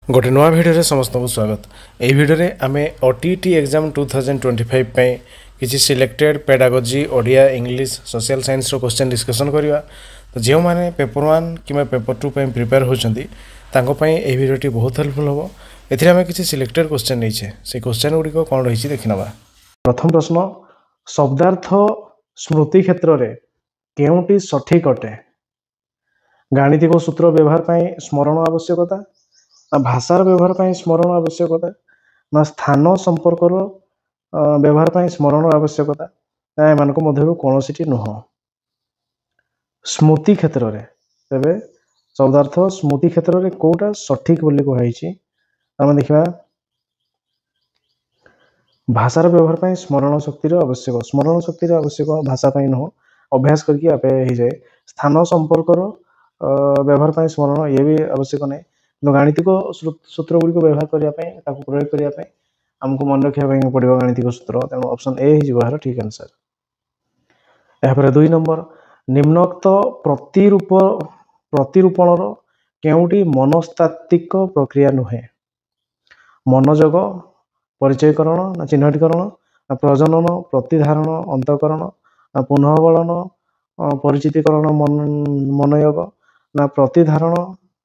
गोटे नुआ भिडियो समस्त को स्वागत। यही भिडियो आमे ओटीटी एग्जाम 2025 पे किसी selected pedagogy Odia English social science रो क्वेश्चन डिस्कशन करवा। तो जो मैंने पेपर 1 कि पेपर 2 पे प्रिपेयर होती यही भिडियो बहुत हेल्पफुल हम। एमें किसी सिलेक्टेड क्वेश्चन नहीं से क्वेश्चन गुड़िक कौन रही देखी नवा। प्रथम प्रश्न, शब्दार्थ स्मृति क्षेत्र में केउटी सठिक अटे? गाणितिक सूत्र व्यवहार पर स्मरण आवश्यकता, भाषार व्यवहार पर स्मरण आवश्यकता, ना स्थान संपर्क व्यवहार पर स्मरण आवश्यकता, एम कौन सी नुह। स्मृति क्षेत्र में तेरे शब्दार्थ स्मृति क्षेत्र में कौटा सठिक बोली कहुई आम देखा। भाषार व्यवहार पर स्मरण शक्तिर आवश्यक, स्मरण शक्तिर आवश्यक भाषा पर नुह, अभ्यास करके आपे हो जाए। स्थान संपर्क व्यवहार पर स्मरण ये भी आवश्यक नहीं, गाणितिक सूत्र गुड़िक व्यवहार करने प्रयोग करने आमको मन रखा पड़ो गाणितिक सूत्र। तेणु ऑप्शन ए हो ठीक आंसर। यहाँ 2 नंबर, निम्नोक्त प्रतिरूपणर केउटी मनस्तात्विक प्रक्रिया नुहे? मनोजग, परिचयकरण ना चिन्हटीकरण, ना प्रजनन, प्रतिधारण, अंतकरण, ना पुनःबलन, परिचितिकरण, मनयोग, ना प्रतिधारण,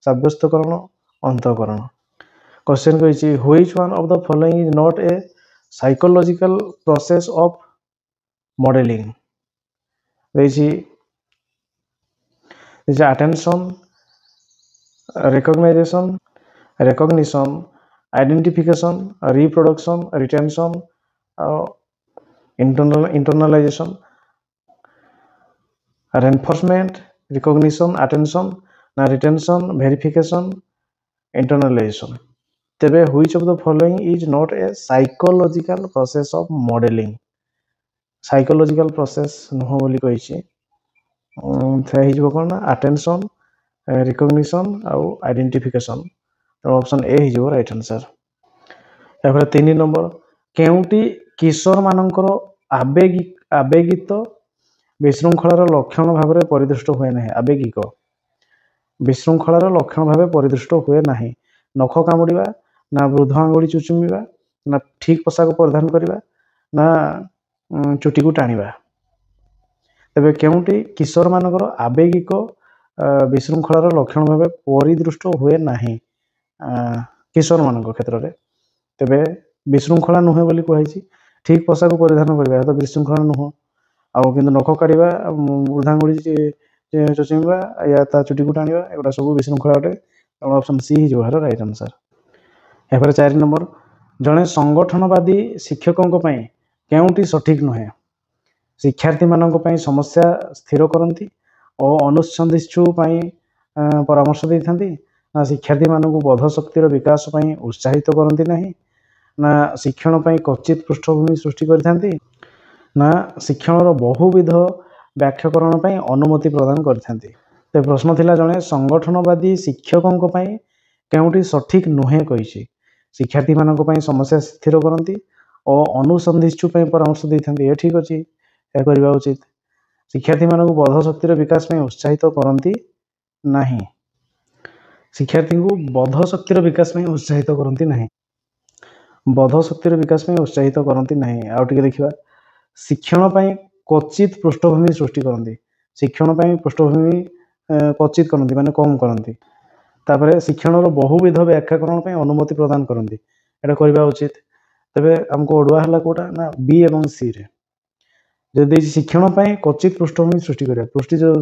साब्यस्तकरण, अंतकरण। क्वेश्चन कही which one of the following is not a psychological process of modelling? Attention, recognition, identification, reproduction, retention, internalisation, reinforcement, recognition, attention ना रिटेंशन, वेरिफिकेशन, इंटरनलाइजेशन। तेबे which of the following is not a psychological process of modelling? Psychological process नुह बोली कही कौन ना attention, recognition आउ identification. Option A हो right answer. यहाँ 3 नंबर, केउटी किशोर मानकर आवेगित विशृंखलार लक्षण भाव में परिदृष्ट हुए ना? आवेगिक विशृंखलार लक्षण भाव परिदृष्ट हुए ना? नख कामुड़ा, ना वृद्ध आंगुड़ी चुचुमिबा, ना ठीक पोशाक परिधान करवा, ना चुटी को टाणिबा। तेबे केउटी किशोर मानकर आवेगिक विशृंखलार लक्षण भाव परिदृष्ट हुए ना किशोर मान क्षेत्र में? तेबे विशृंखला नुहे बोली कहुई। ठीक पोशाक परिधान करवा तो विशृंखला नुह, आउ कि नख काढ़ा, वृद्धांगुड़ी चुचुमिबा या ता चुटी को टाणिबा एगुड़ा सब विशृंखला अटे। ऑप्शन सी ही जो राइट आंसर। यहाँ 4 नंबर, जड़े संगठनवादी शिक्षकों केउटी सठिक नुहे? शिक्षार्थी मानी समस्या स्थिर करती और अनुसंधित्सु परामर्श देता, ना शिक्षार्थी मानू बोध शक्तिर विकास उत्साहित करती ना, ना शिक्षण क्वचित पृष्ठभूमि सृष्टि करते, ना शिक्षण बहुविध व्याख्याकरण अनुमति प्रदान करते। तो प्रश्न थिला जड़े संगठनवादी शिक्षकों केउटी सठिक नुहे कही शिक्षार्थी मानी समस्या स्थिर करती और अनुसंधित्सु परामर्श देता, ये ठीक अच्छे, यह करवा उचित। शिक्षार्थी मानू बोध शक्तिर विकास उत्साहित करती ना, शिक्षार्थी को बोध शक्तिर विकास उत्साहित करती ना, बोध शक्तिर विकास उत्साहित करती ना। आउ टे देखा, शिक्षण क्वचित पृष्ठभूमि सृष्टि करती, शिक्षण पृष्ठभूमि क्वचित करती माने कम करती। तापर शिक्षण बहुविध व्याख्याकरण अनुमति प्रदान करती, यहाँ करवा उचित। तेरे आमको ओडुआ है कौटा ना बी एवं सी रे जदि शिक्षण क्वचित पृष्ठभूमि सृष्टि करा,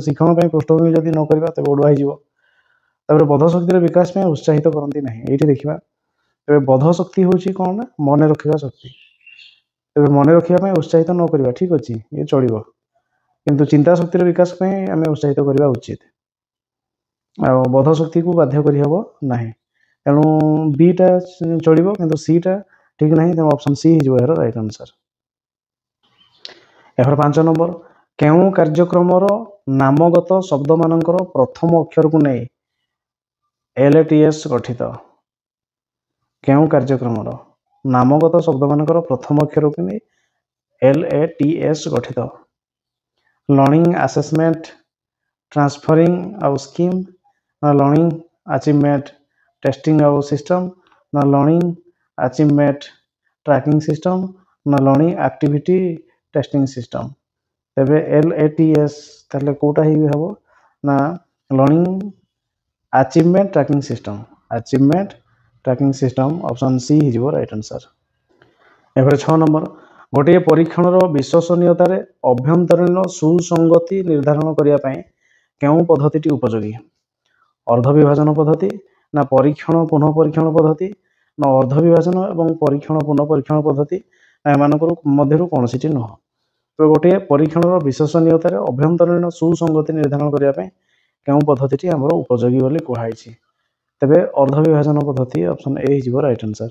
शिक्षण पृष्ठभूमि जदि न करवा तेज ओडुआ हो। बोध शक्तिर विकास उत्साहित करती ना, ये देखा। तेज बोध शक्ति हूँ कौन ना मन रखा शक्ति, तेज मन रखा उत्साहित न करवा ठीक अच्छे, ये चलो, किंतु चिंता शक्तिर विकास आम उत्साहित करवा उचित। बोध शक्ति को बाध्य करहब ना, तेणु बीटा चलो किंतु सीटा ठीक ना, तेणु ऑप्शन सी हो राइट आंसर। यहाँ 5 नंबर, केउ कार्यक्रम नामगत शब्द मानकर प्रथम अक्षर को नहीं LATS गठित? केउ कार्यक्रम नामगत शब्द मानकर प्रथम अक्षर को नहीं LATS गठित? लर्निंग असेसमेंट, ट्रांसफरिंग आउ स्कीम, लर्निंग अचीवमेंट, टेस्टिंग आउ सिस्टम ना लर्निंग अचीवमेंट ट्रैकिंग सिस्टम ना लर्निंग एक्टिविटी टेस्टिंग सिस्टम तेबे LATS ताले कोटा ही हबो ना learning achievement tracking system option C ही जीवो राइट आंसर। एबारे 6 नंबर गोटे परीक्षणर विश्वसनीयतार अभ्यंतरीण सुसंगति निर्धारण करिया पई केउ पद्धतिटी उपयोगी अर्धविभाजन पद्धति ना परीक्षण पुनः परीक्षण पद्धति ना अर्धविभाजन एवं परीक्षण पुनः परीक्षण पद्धति एमानकर मध्यरु कोनोसीटी नुह। तो गोटे परीक्षणर विश्वसनीयतार अभ्यंतरीण सुसंगति निर्धारण करिया पई केउ पद्धतिटी हमर उपयोगी बोली कुहाइछि तेबे अर्धविभाजन पद्धति ऑप्शन ए हिजिवो राइट आंसर।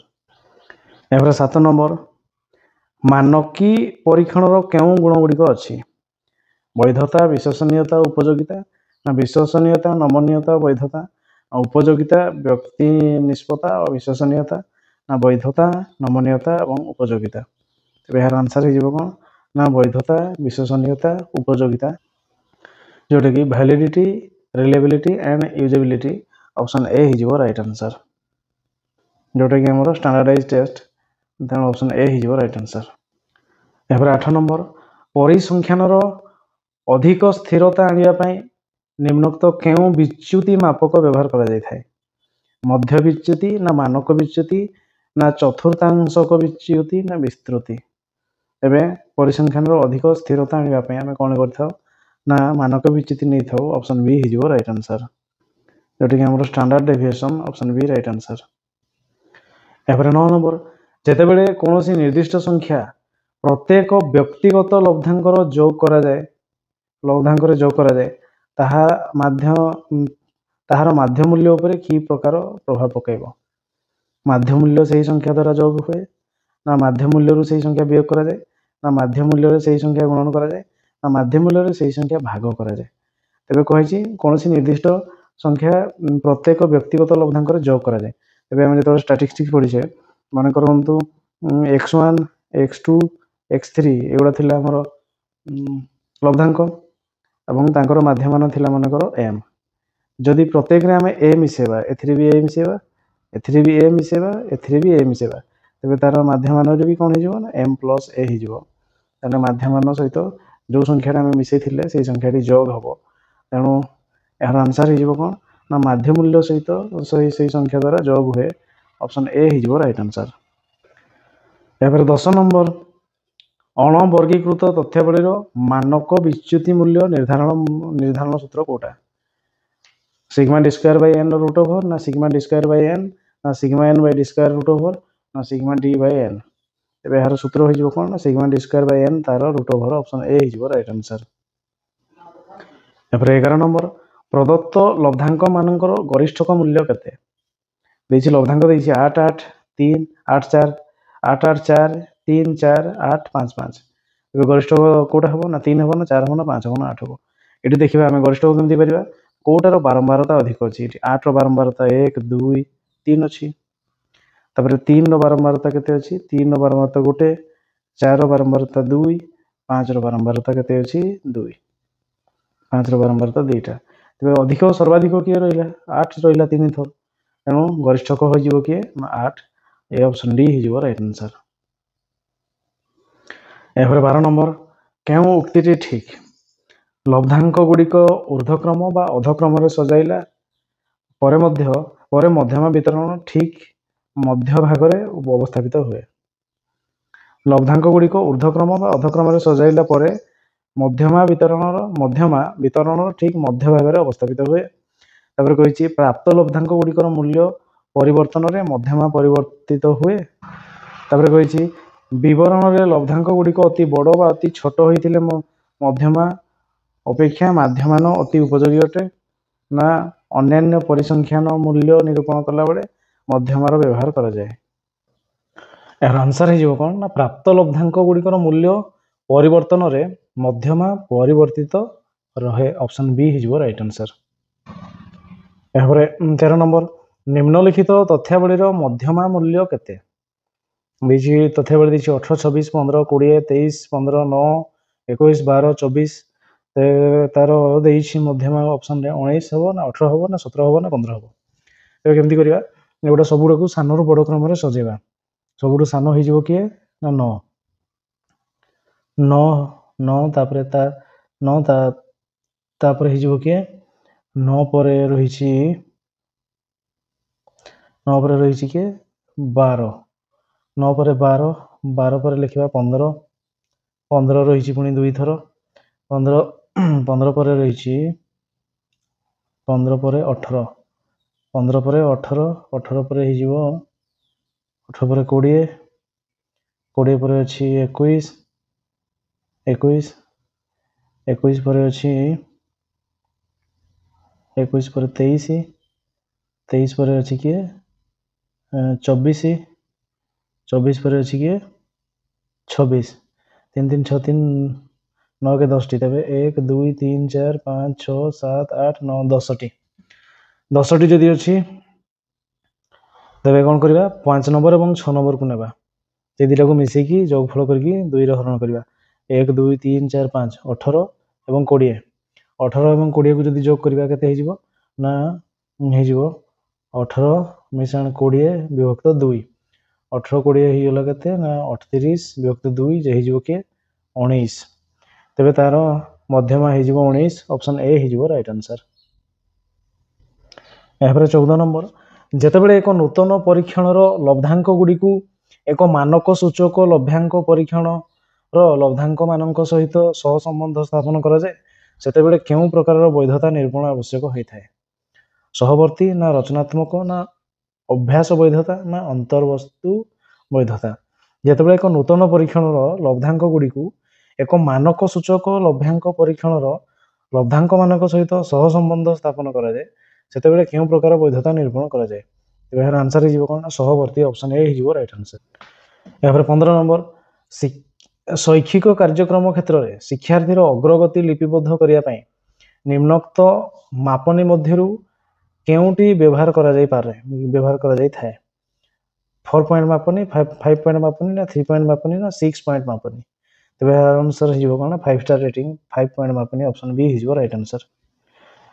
एबारे 7 नंबर मानकी परीक्षणर केउ गुण गुड़िक अछि वैधता विश्वसनीयता उपयोगिता ना विश्वसनीयता नमनीयता वैधता उपयोगिता व्यक्ति निष्पत्ता और विश्वसनीयता ना वैधता नमनीयता और उपयोगिता तेबे यार आंसर हिजिवो कोन ना वैधता विश्वसनीयता उपयोगिता जोटा कि validity reliability and usability option A हिजिवो राइट आंसर जोटा कि हमर standardise test then option A हिजिवो राइट आंसर। एबारे 8 नंबर परिसंख्यानर अधिक स्थिरता आनिया पई निम्नोक्त केउ विच्युति मापक व्यवहार करा जाय थाए मध्य विच्युति ना मानक विच्युति ना चतुर्थांशक विच्युति ना विस्तृति एबे परिसंख्यानर अधिक स्थिरता आनिया पई हमें कोन करथाउ ना मानक विच्युति नै थाउ ऑप्शन बी हिजिवो राइट आंसर जोटा कि हमर standard deviation option B right answer. एबारे 9 नंबर जेतेबेले कोनोसी निर्दिष्ट संख्या प्रत्येक व्यक्तिगत लब्धांकर जोग करा जाए ताहार माध्य मूल्य उपरे की प्रकार प्रभाव पकाइबो माध्य मूल्य सही संख्या द्वारा जोग हुए ना माध्य मूल्य रु सही संख्या वियोग करा जाए ना माध्य मूल्य रे सही संख्या गुणन करा जाए ना माध्य मूल्य रे सही संख्या भाग करा जाए तेबे कहैछि कोनोसी निर्दिष्ट संख्या प्रत्येक व्यक्तिगत लब्धांकर जोग करा जाए एबे हम जेतो स्टैटिस्टिक्स पढिछे माने करंतु x1 x2 x3 एगुडा थिला हमर लब्धांक एवं तांकर माध्यमान थिला मानकर m जदि प्रत्येक रे हमें a मिसेबा एथिरे भी a मिसेबा एथिरे भी a मिसेबा एथिरे भी a मिसेबा तबे तार माध्यमान रे भी कोन हिजो ना m + a हिजो ताने माध्यमान सहित जो संख्या हमें मिसे थिले सेही संख्याटी जोग हबो तेणु यार आंसर हिजो कोन ना माध्य मूल्य सहित सही संख्या द्वारा जोग हुए ऑप्शन ए हिजो राइट आंसर। एबारे 10 नंबर अणवर्गीकृत तथ्यावलीर मानक विच्युति मूल्य निर्धारण सूत्र कोटा sigma d square by n root over ना sigma d square by n ना sigma n by d square root over ना सिग्मा d बाय n एबे यार सूत्र हो जिवो कोन ना sigma d square by n तार रूट ओवर ऑप्शन ए हिजो राइट आंसर। एबारे 11 नंबर प्रदत्त लब्धांक मानकर गरिष्ठक मूल्य केते देछि लब्धांक देछि 8 8 3 8 4 8 8 4 3 4 8 5 5 एबे गरिष्ठ कोटा हबो ना 3 हबो ना 4 हबो ना 5 हबो ना 8 हबो एठी देखिबा हमें गरिष्ठ केमति परिबा कोटार बारंबारता अधिक अछि एठी 8 रो बारंबारता 1 2 3 अछि तबरे 3 रो बारंबारता केते अछि 3 रो बारंबारता गोटे 4 रो बारंबारता 2 5 रो बारंबारता केते अछि 2 5 रो बारंबारता 2टा तबे अधिक सर्वाधिक के रहिला 8 रहिला 3 थर तेणु गरिष्ठक हो जिवो के 8 ए ऑप्शन डी हिजो राइट आंसर। एबारे 12 नंबर केउ उक्तिटी ठीक लब्धांक गुड़िक ऊर्ध्वक्रम बा अधक्रम रे सजाइला परे मध्यमा वितरण ठीक मध्य भाग रे अवस्थापित हुए लब्धांक गुड़िक ऊर्ध्वक्रम बा अधक्रम रे सजाइला परे मध्यमा वितरण ठीक मध्य भाग रे अवस्थापित हुए तापर कहिछि प्राप्त लब्धांक गुड़िकर मूल्य परिवर्तन रे मध्यमा परिवर्तित हुए तापर कहिछि विवरण रे लब्धांक गुड़िक अति बड़ बा अति छोट होइथिले मध्यमा अपेक्षा माध्यमान अति उपयोगी अटे ना अन्यान्य परिसंख्यान मूल्य निरूपण कला बेले मध्यमार व्यवहार करा जाए यार आंसर हिजो कोन ना प्राप्त लब्धांक गुड़िकर मूल्य परिवर्तन रे मध्यमा परिवर्तित रहे ऑप्शन बी हिजो राइट आंसर। एबारे 13 नंबर निम्नलिखित तथ्यावलीर मध्यमा मूल्य केते बेजी तथ्यावली दिछि 18 26 15 20 23 15 9 21 12 24 तार देछि मध्यमा ऑप्शन रे 19 हबो ना 18 हबो ना 17 हबो ना 15 हबो एबे केमति करिया एगुड़ा सबुड़ाक सान रु बड़ क्रम सजेबा सबुठु सान हो किए ना 9 9 9 तापर ता 9 तापर हो किए 9 पर रही 9 पर रही किए 12 9 पर 12 12 पर लिखा 15 15 रही पुणी 2 थर 15 15 पर रही 15 पर 18 15 पर 18 18 पर 18 पर 20 20 पर अच्छी 21 21 21 पर अच्छी 21 पर 23 23 पर अच्छी किए 24 24 पर अच्छी किए 26 3 3 6 3 9 के 10 टी तबे 1 2 3 4 5 6 7 8 9 10 टी 10 टी जदि अच्छी तेरे कौन करवा 5 नंबर और 6 नंबर को नेबा से दुटा को मिसेकी जोगफल करके 2 हरण करवा 1 2 3 4 5 18 और 20 18 और 20 को जब जोग करवा के ना हो 18 मिश्रण 20 विभक्त 2 18 20 होगा के ना 38 विभक्त 2 जो हो किए 19 तेरे तार मध्यमा हो 19 ऑप्शन ए हो राइट आंसर। यहाँ 14 नंबर जितेबाला एक नूतन परीक्षण लब्धांक गुड़ी एक मानक सूचक लभ्यांक परीक्षण लब्धांक मान सहित सहसंबंध स्थापन कराए से क्यों प्रकार वैधता निरूपण आवश्यक होता है सहवर्ती ना रचनात्मक ना अभ्यास वैधता ना अंतर्वस्तु वैधता जितेबाला एक नूतन परीक्षण लब्धांक गुड़ी एक मानक सूचक लभ्यांक परीक्षण लब्धांक मान सहित सहसंबंध स्थापन कराए से क्यों प्रकार वैधता निरूपण कराए यार आंसर हो कौन सहवर्ती ऑप्शन ए हो राइट आंसर। यहाँ 15 नंबर शैक्षिक कार्यक्रम क्षेत्र में शिक्षार्थी अग्रगति लिपिबद्ध करने निम्नोक्त मापनी मध्यरु केउटी व्यवहार करा जाई पारे व्यवहार करा जाई थाए 4 पॉइंट मापनी 5 पॉइंट मापनी ना 3 पॉइंट मापनी ना 6 पॉइंट मापनी तबे आंसर हो कौन 5 स्टार रेटिंग 5 पॉइंट मापनी ऑप्शन बी हो राइट आंसर।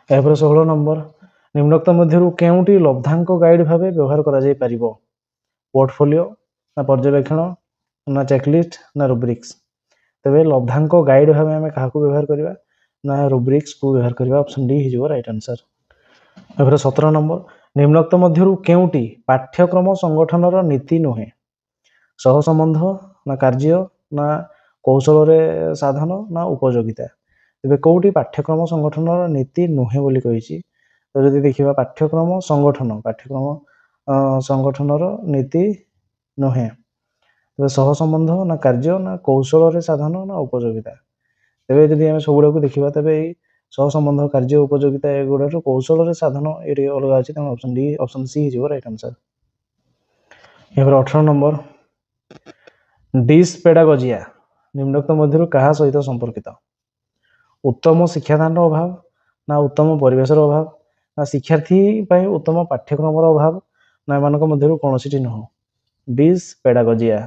यहाँ 16 नंबर निम्नोक्त मध्यरु केउटी लब्धांक गाइड भाव व्यवहार करा जाई परिबो पोर्टफोलियो ना पर्यवेक्षण ना चेकलिस्ट ना रुब्रिक्स तबे लब्धांक गाइड भाव आम क्या व्यवहार करवा ना रुब्रिक्स को व्यवहार करवा ऑप्शन डी हो राइट आंसर। यहाँ 17 नंबर निम्नोक्त मध्यरु केउटी पाठ्यक्रम संगठन नीति नुहे सहसंबंध ना कार्य ना कौशल साधन ना उपयोगिता तेरे कौटी पाठ्यक्रम संगठन नीति नुहे बोली कही तो जब देखा पाठ्यक्रम संगठन नीति नुहे तेज सहसंबंध ना कार्य ना कौशल साधन ना उपयोगिता तेरे जब आम सबुड़ा को देखा तेज सहसंबंध कार्य उपयोगिता एगुड़ा कौशल साधन ये अलग अच्छी तेज ऑप्शन डी ऑप्शन सी हो राइट आंसर। यहाँ 18 नंबर डिस्पेडागोजिया निम्नोक्त मध्य क्या सहित संपर्कित उत्तम शिक्षादान अभाव ना उत्तम परिवेश अभाव ना शिक्षार्थी उत्तम पाठ्यक्रम अभाव ना एम कौन सी नुह डिस्पेडागोजिया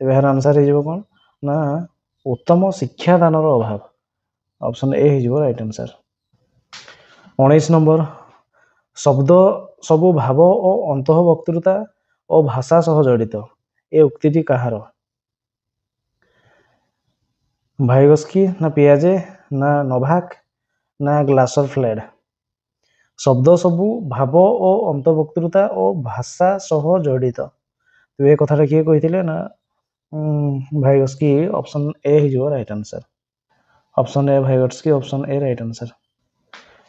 यार आंसर हो कौन ना उत्तम शिक्षादान अभाव ऑप्शन ए हो राइट आंसर। 19 नंबर शब्द सबु भाव और अंतःवक्तृता और भाषा सह जड़ित ए उक्ति कहार भाइगस्की ना पियाजे ना नोभाक ना ग्लासर फ्लेड शब्द सबु भाव और अंतःवक्तृता और भाषा सह जड़ित तो ये कथा किए कही ना भाइगस्की ऑप्शन ए हो right answer option A Vygotsky option A right answer.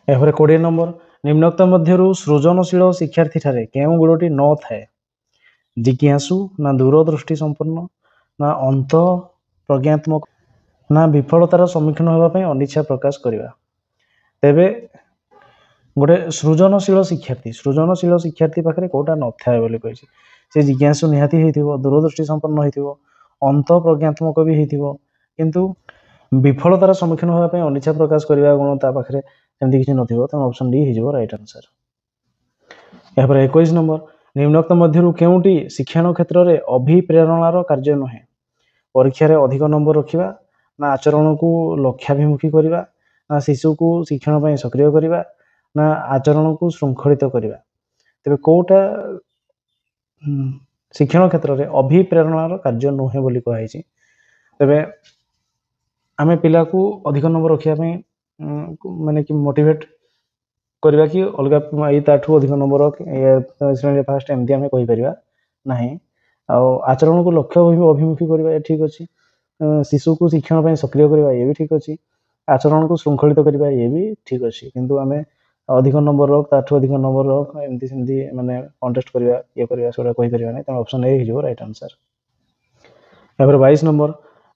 यहाँ 20 नंबर निम्नोक्त मध्यरु सृजनशील शिक्षार्थी ठारे केउ गुणटी न थाए जिज्ञासु ना दूरदृष्टि संपन्न ना अंत प्रज्ञात्मक ना विफलतार सम्मुखीन होगापी अनिच्छा प्रकाश करवा तेबे गोटे सृजनशील शिक्षार्थी पाखे कौटा न थाए बोली कही से जिज्ञासु निहाती होइथिबो दूरदृष्टि संपन्न होइथिबो अंत प्रज्ञात्मक भी होइथिबो किंतु विफलतार सम्मुखीन होगापी अनिच्छा प्रकाश करवा गुण ता पाखे एमती किसी नथिबो तो ऑप्शन डी हो राइट आंसर। यहाँ 21 नंबर निम्नोक्त मध्यरु केउटी शिक्षण क्षेत्र में अभिप्रेरणार कार्य नुहे परीक्षा अधिक नंबर रखा ना आचरण को लक्ष्याभिमुखी करवा ना शिशु को शिक्षण सक्रिय करवा ना आचरण को श्रृंखलित करवा तेरे कौटा ଶିକ୍ଷଣ କ୍ଷେତ୍ରରେ ଅଭିପ୍ରେରଣାର କାର୍ଯ୍ୟ ନୁହେଁ ବୋଲି କୁହାଯାଇଛି। ତେବେ ଆମେ ପିଲାକୁ ଅଧିକ ନମ୍ବର ରଖିବା ପାଇଁ ମାନେ କି ମୋଟିଭେଟ୍ କରିବା କି ଅଲଗା ଏଇ ତାଠୁ ଅଧିକ ନମ୍ବର ଶ୍ରେଣୀରେ ଫାଷ୍ଟ ଏମିତି ଆମେ କହିପାରିବା ନାହିଁ। ଆଉ ଆଚରଣକୁ ଲକ୍ଷ୍ୟ ଅଭିମୁଖୀ କରିବା ଏ ଠିକ୍ ଅଛି। ଶିଶୁକୁ ଶିକ୍ଷଣ ପାଇଁ ସକ୍ରିୟ କରିବା ଇଏ ବି ଠିକ୍ ଅଛି। ଆଚରଣକୁ ଶୃଙ୍ଖଳିତ କରିବା ଇଏ ବି ଠିକ୍ ଅଛି। କିନ୍ତୁ ଆମେ ଅଧିକ ନମ୍ବର ତାଠୁ ଅଧିକ ନମ୍ବର ଏମିତି ସେମିତି ମାନେ କଣ୍ଟେଷ୍ଟ କରିବା ଇଏ କରିବା ସେଗୁଡ଼ା କହିପାରିବା ନାହିଁ। ତେଣୁ ଅପସନ୍ ଏ ହେଇଯିବ ରାଇଟ୍ ଆନ୍ସର୍। ତାପରେ 22 ନମ୍ବର,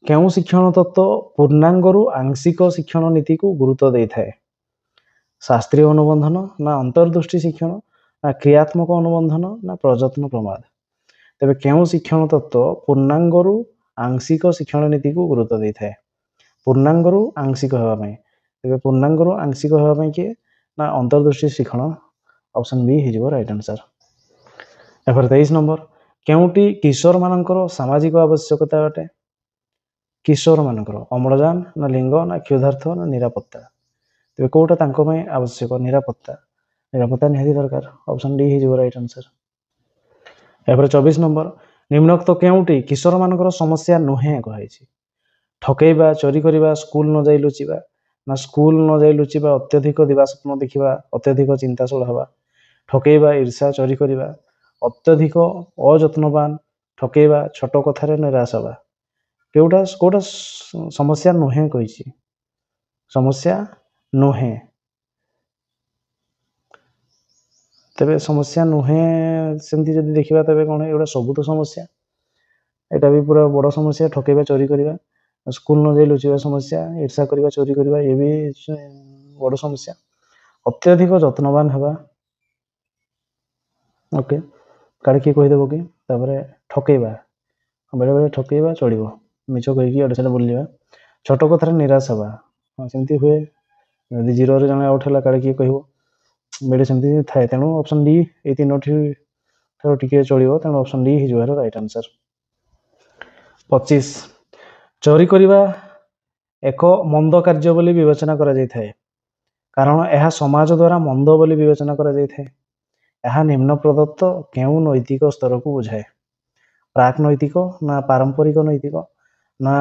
କେଉଁ ଶିକ୍ଷଣ ତତ୍ତ୍ୱ ପୂର୍ଣ୍ଣାଙ୍ଗରୁ ଆଂଶିକ ଶିକ୍ଷଣ ନୀତିକୁ ଗୁରୁତ୍ୱ ଦେଇଥାଏ? ଶାସ୍ତ୍ରୀୟ ଅନୁବନ୍ଧନ ନା ଅନ୍ତର୍ଦୃଷ୍ଟି ଶିକ୍ଷଣ ନା କ୍ରିୟାତ୍ମକ ଅନୁବନ୍ଧନ ନା ପ୍ରଯତ୍ନ ପ୍ରମାଦ? ତେବେ କେଉଁ ଶିକ୍ଷଣ ତତ୍ତ୍ୱ ପୂର୍ଣ୍ଣାଙ୍ଗରୁ ଆଂଶିକ ଶିକ୍ଷଣ ନୀତିକୁ ଗୁରୁତ୍ୱ ଦେଇଥାଏ? ପୂର୍ଣ୍ଣାଙ୍ଗରୁ ଆଂଶିକ ହେବା ପାଇଁ। ତେବେ ପୂର୍ଣ୍ଣାଙ୍ଗରୁ ଆଂଶିକ ହେବା ପାଇଁ କିଏ ନା ଅନ୍ତର୍ଦୃଷ୍ଟି ଶିକ୍ଷଣ। ଅପସନ୍ ବି ହେଇଯିବ ରାଇଟ୍ ଆନ୍ସର୍। ଏପରେ 23 ନମ୍ବର, କେଉଁଟି କିଶୋରମାନଙ୍କର ସାମାଜିକ ଆବଶ୍ୟକତା ଅଟେ? କିଶୋରମାନଙ୍କର ଅମ୍ଳଜାନ ନା ଲିଙ୍ଗ ନା କ୍ଷୁଧାର୍ଥ ନା ନିରାପତ୍ତା? ତେବେ କେଉଁଟା ତାଙ୍କ ପାଇଁ ଆବଶ୍ୟକ? ନିରାପତ୍ତା। ନିରାପତ୍ତା ନିହାତି ଦରକାର। ଅପସନ୍ ଡି ହେଇଯିବ ରାଇଟ୍ ଆନ୍ସର୍। ଏପରେ 24 ନମ୍ବର, ନିମ୍ନୋକ୍ତ କେଉଁଟି କିଶୋରମାନଙ୍କର ସମସ୍ୟା ନୁହେଁ କୁହାଯାଇଛି? ଠକେଇବା, ଚୋରି କରିବା, ସ୍କୁଲ ନ ଯାଇ ଲୁଚିବା ନା ସ୍କୁଲ ନ ଯାଇ ଲୁଚିବା, ଅତ୍ୟଧିକ ଦିବା ସ୍ୱପ୍ନ ଦେଖିବା, ଅତ୍ୟଧିକ ଚିନ୍ତାଶୀଳ ହେବା? ଠକେଇବା, ଈର୍ଷା, ଚୋରି କରିବା, ଅତ୍ୟଧିକ ଅଯତ୍ନବାନ, ଠକେଇବା, ଛୋଟ କଥାରେ ନିରାଶ ହେବା? କେଉଁଟା ସମସ୍ୟା ନୁହେଁ କହିଛି? ସମସ୍ୟା ନୁହେଁ। ତେବେ ସମସ୍ୟା ନୁହେଁ ସେମିତି ଯଦି ଦେଖିବା ତେବେ କ'ଣ ଏଗୁଡ଼ା ସବୁ ତ ସମସ୍ୟା। ଏଇଟା ବି ପୁରା ବଡ଼ ସମସ୍ୟା। ଠକେଇବା, ଚୋରି କରିବା, ସ୍କୁଲ ନ ଯାଇ ଲୁଚିବା ସମସ୍ୟା, ଈର୍ଷା କରିବା, ଚୋରି କରିବା ଇଏ ବି ବଡ଼ ସମସ୍ୟା। ଅତ୍ୟଧିକ ଯତ୍ନବାନ ହେବା, ଓକେ, କାଳେ କିଏ କହିଦେବ କି? ତାପରେ ଠକେଇବା, ବେଳେବେଳେ ଠକେଇବା ଚଳିବ, ମିଛ କହିକି ଏଡ଼େ ସେଡ଼େ ବୁଲିବା। ଛୋଟ କଥାରେ ନିରାଶ ହେବା, ହଁ ସେମିତି ହୁଏ। ଯଦି ଜିରୋରେ ଜଣେ ଆଉଟ୍ ହେଲା କାଳେ କିଏ କହିବ, ବେଳେବେଳେ ସେମିତି ଥାଏ। ତେଣୁ ଅପସନ୍ ଡି ଏଇ ତିନୋଟି ଠାରୁ ଟିକେ ଚଳିବ। ତେଣୁ ଅପସନ୍ ଡି ହେଇଯିବ ରାଇଟ୍ ଆନ୍ସର୍। 25, ଚୋରି କରିବା ଏକ ମନ୍ଦ କାର୍ଯ୍ୟ ବୋଲି ବିବେଚନା କରାଯାଇଥାଏ କାରଣ ଏହା ସମାଜ ଦ୍ୱାରା ମନ୍ଦ ବୋଲି ବିବେଚନା କରାଯାଇଥାଏ। ଏହା ନିମ୍ନ ପ୍ରଦତ୍ତ କେଉଁ ନୈତିକ ସ୍ତରକୁ ବୁଝାଏ? ପ୍ରାକ୍ ନୈତିକ ନା ପାରମ୍ପରିକ ନୈତିକ ନା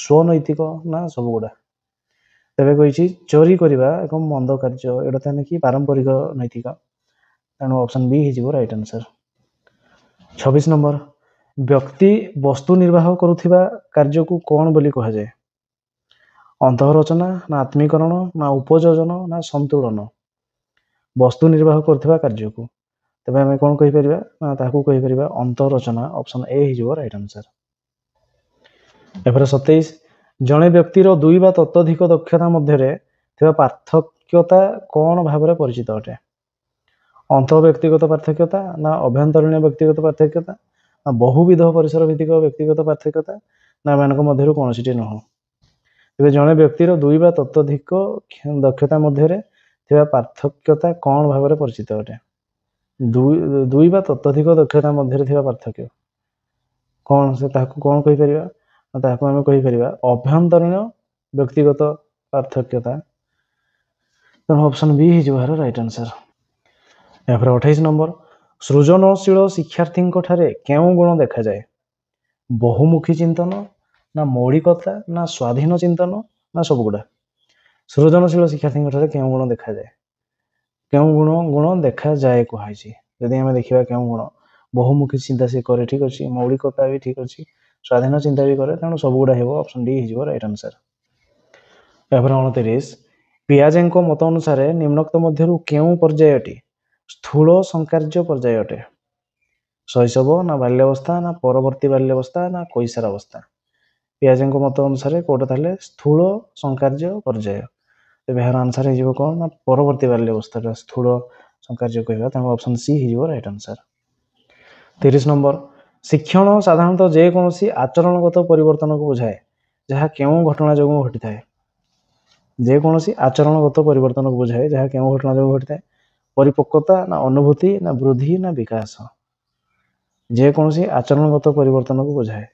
ସ୍ୱନୈତିକ ନା ସବୁଗୁଡ଼ା? ତେବେ କହିଛି ଚୋରି କରିବା ଏକ ମନ୍ଦ କାର୍ଯ୍ୟ, ଏଇଟା ତାହେଲେ କି ପାରମ୍ପରିକ ନୈତିକ। ତେଣୁ ଅପସନ୍ ବି ହେଇଯିବ ରାଇଟ୍ ଆନ୍ସର୍। 26 ନମ୍ବର, ବ୍ୟକ୍ତି ବସ୍ତୁ ନିର୍ବାହ କରୁଥିବା କାର୍ଯ୍ୟକୁ କ'ଣ ବୋଲି କୁହାଯାଏ? ଅନ୍ତଃରଚନା ନା ଆତ୍ମୀକରଣ ନା ଉପଯୋଜନ ନା ସନ୍ତୁଳନ? ବସ୍ତୁ ନିର୍ବାହ କରୁଥିବା କାର୍ଯ୍ୟକୁ ତେବେ ଆମେ କ'ଣ କହିପାରିବା ନା ତାହାକୁ କହିପାରିବା ଅନ୍ତଃରଚନା। ଅପସନ୍ ଏ ହେଇଯିବ ରାଇଟ୍ ଆନ୍ସର୍। ଏପରେ 27, ଜଣେ ବ୍ୟକ୍ତିର ଦୁଇ ବା ତତୋଧିକ ଦକ୍ଷତା ମଧ୍ୟରେ ଥିବା ପାର୍ଥକ୍ୟତା କ'ଣ ଭାବରେ ପରିଚିତ ଅଟେ? ଅନ୍ତଃ ବ୍ୟକ୍ତିଗତ ପାର୍ଥକ୍ୟତା ନା ଅଭ୍ୟନ୍ତରୀଣ ବ୍ୟକ୍ତିଗତ ପାର୍ଥକ୍ୟତା ନା ବହୁବିଧ ପରିସର ଭିତ୍ତିକ ବ୍ୟକ୍ତିଗତ ପାର୍ଥକ୍ୟତା ନା ଏମାନଙ୍କ ମଧ୍ୟରୁ କୌଣସିଟି ନୁହଁ? ତେବେ ଜଣେ ବ୍ୟକ୍ତିର ଦୁଇ ବା ତତୋଧିକ ଦକ୍ଷତା ମଧ୍ୟରେ ଥିବା ପାର୍ଥକ୍ୟତା କ'ଣ ଭାବରେ ପରିଚିତ ଅଟେ? ଦୁଇ ବା ତତୋଧିକ ଦକ୍ଷତା ମଧ୍ୟରେ ଥିବା ପାର୍ଥକ୍ୟ କ'ଣ? ତାହାକୁ କ'ଣ କହିପାରିବା? ତାହାକୁ ଆମେ କହିପାରିବା ଅଭ୍ୟନ୍ତରୀଣ ବ୍ୟକ୍ତିଗତ ପାର୍ଥକ୍ୟତା। ତେଣୁ ଅପସନ୍ ବି ହେଇଯିବ ରାଇଟ୍ ଆନ୍ସର୍। ଏହାପରେ 28 ନମ୍ବର, ସୃଜନଶୀଳ ଶିକ୍ଷାର୍ଥୀଙ୍କ ଠାରେ କେଉଁ ଗୁଣ ଦେଖାଯାଏ? ବହୁମୁଖୀ ଚିନ୍ତନ ନା ମୌଳିକତା ନା ସ୍ୱାଧୀନ ଚିନ୍ତନ ନା ସବୁଗୁଡ଼ା? ସୃଜନଶୀଳ ଶିକ୍ଷାର୍ଥୀଙ୍କ ଠାରେ କେଉଁ ଗୁଣ ଦେଖାଯାଏ? କେଉଁ ଗୁଣ ଦେଖାଯାଏ କୁହାଯାଇଛି? ଯଦି ଆମେ ଦେଖିବା କେଉଁ ଗୁଣ, ବହୁମୁଖୀ ଚିନ୍ତା ସେ କରେ, ଠିକ୍ ଅଛି, ମୌଳିକତା ବି ଠିକ୍ ଅଛି, ସ୍ୱାଧୀନ ଚିନ୍ତା ବି କରେ। ତେଣୁ ସବୁଗୁଡ଼ା ହେବ। ଅପସନ୍ ଡି ହେଇଯିବ ରାଇଟ୍ ଆନ୍ସର୍। ଏହାପରେ 29, ପିଆଜେଙ୍କ ମତ ଅନୁସାରେ ନିମ୍ନୋକ୍ତ ମଧ୍ୟରୁ କେଉଁ ପର୍ଯ୍ୟାୟଟି ସ୍ଥୂଳ ସଂକାର୍ଯ୍ୟ ପର୍ଯ୍ୟାୟ ଅଟେ? ଶୈଶବ ନା ବାଲ୍ୟାବସ୍ଥା ନା ପରବର୍ତ୍ତୀ ବାଲ୍ୟାବସ୍ଥା ନା କୈଶୋରାବସ୍ଥା? ପିଆଜେଙ୍କ ମତ ଅନୁସାରେ କେଉଁଟା ତାହେଲେ ସ୍ଥୂଳ ସଂକାର୍ଯ୍ୟ ପର୍ଯ୍ୟାୟ। ତେବେ ଏହାର ଆନ୍ସର୍ ହେଇଯିବ କ'ଣ ନା ପରବର୍ତ୍ତୀ ବାଲ୍ୟାବସ୍ଥାଟା ସ୍ଥୂଳ ସଂକାର୍ଯ୍ୟ କହିବା। ତେଣୁ ଅପସନ୍ ସି ହେଇଯିବ ରାଇଟ୍ ଆନ୍ସର୍। 30 ନମ୍ବର, ଶିକ୍ଷଣ ସାଧାରଣତଃ ଯେକୌଣସି ଆଚରଣଗତ ପରିବର୍ତ୍ତନକୁ ବୁଝାଏ ଯାହା କେଉଁ ଘଟଣା ଯୋଗୁଁ ଘଟିଥାଏ? ଯେକୌଣସି ଆଚରଣଗତ ପରିବର୍ତ୍ତନକୁ ବୁଝାଏ ଯାହା କେଉଁ ଘଟଣା ଯୋଗୁଁ ଘଟିଥାଏ? ପରିପକ୍ୱତା ନା ଅନୁଭୂତି ନା ବୃଦ୍ଧି ନା ବିକାଶ? ଯେକୌଣସି ଆଚରଣଗତ ପରିବର୍ତ୍ତନକୁ ବୁଝାଏ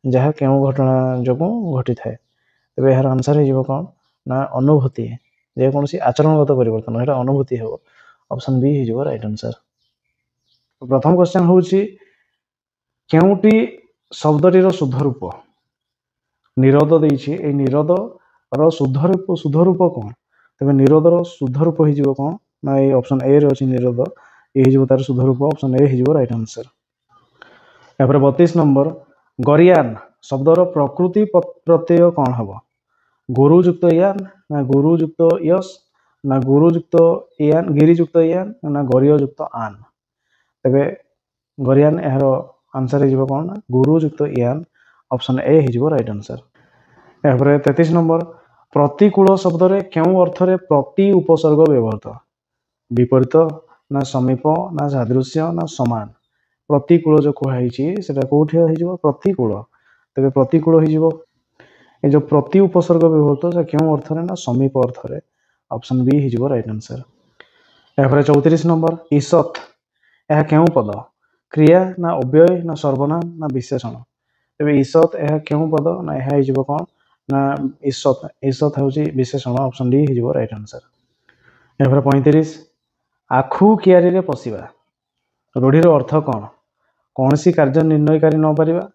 ଯାହା କେଉଁ ଘଟଣା ଯୋଗୁଁ ଘଟିଥାଏ? ତେବେ ଏହାର ଆନ୍ସର୍ ହେଇଯିବ କ'ଣ ନା ଅନୁଭୂତି। ଯେକୌଣସି ଆଚରଣଗତ ପରିବର୍ତ୍ତନ, ଏଇଟା ଅନୁଭୂତି ହେବ। ଅପସନ୍ ବି ହେଇଯିବ ରାଇଟ୍ ଆନ୍ସର୍। प्रथम क्वेश्चन होउची केउटी शब्दटीर शुद्ध रूप निरोध देइछि ए निरोध रो शुद्ध रूप कोन तबे निरोध रो शुद्ध रूप हि जीवो कोन ना ए ऑप्शन ए रे अछि निरोध ए हि जीवो तार शुद्ध रूप ऑप्शन ए हि जीवो राइट आंसर। यापर 32 नंबर गरियान शब्दर प्रकृति प्रत्यय कौन हम गुरुयुक्त यान ना गुरुयुक्त यस ना गुरुयुक्त यान गिरियुक्त यान ना गरियुक्त आन तेबे गरियान यार आंसर हो कौन ना गुरुयुक्त यान ऑप्शन ए हो राइट आंसर। यापर 33 नंबर प्रतिकूल शब्द रे क्यों अर्थ रे प्रति उपसर्ग व्यवहृत विपरीत ना समीप ना सादृश्य ना समान प्रतिकूल जो कहुई से कौटी हो प्रतिकूल तेरे प्रतिकूल हो ये जो प्रति उपसर्ग व्यवहृत से क्यों अर्थ ना समीप अर्थ रे ऑप्शन बी हो राइट आंसर। यापर 34 नंबर ईसत यह क्यों पद क्रिया ना अव्यय ना सर्वनाम ना विशेषण तेरे ईसत यह क्यों पद ना यह हो कौन ना ईसत ईसत हूँ विशेषण ऑप्शन डी हो राइट आंसर। यापर 35 आखु कियारी रे पशिबा रूढ़ीर अर्थ कौन कौन सी कार्य निर्णयकारी न पारिबा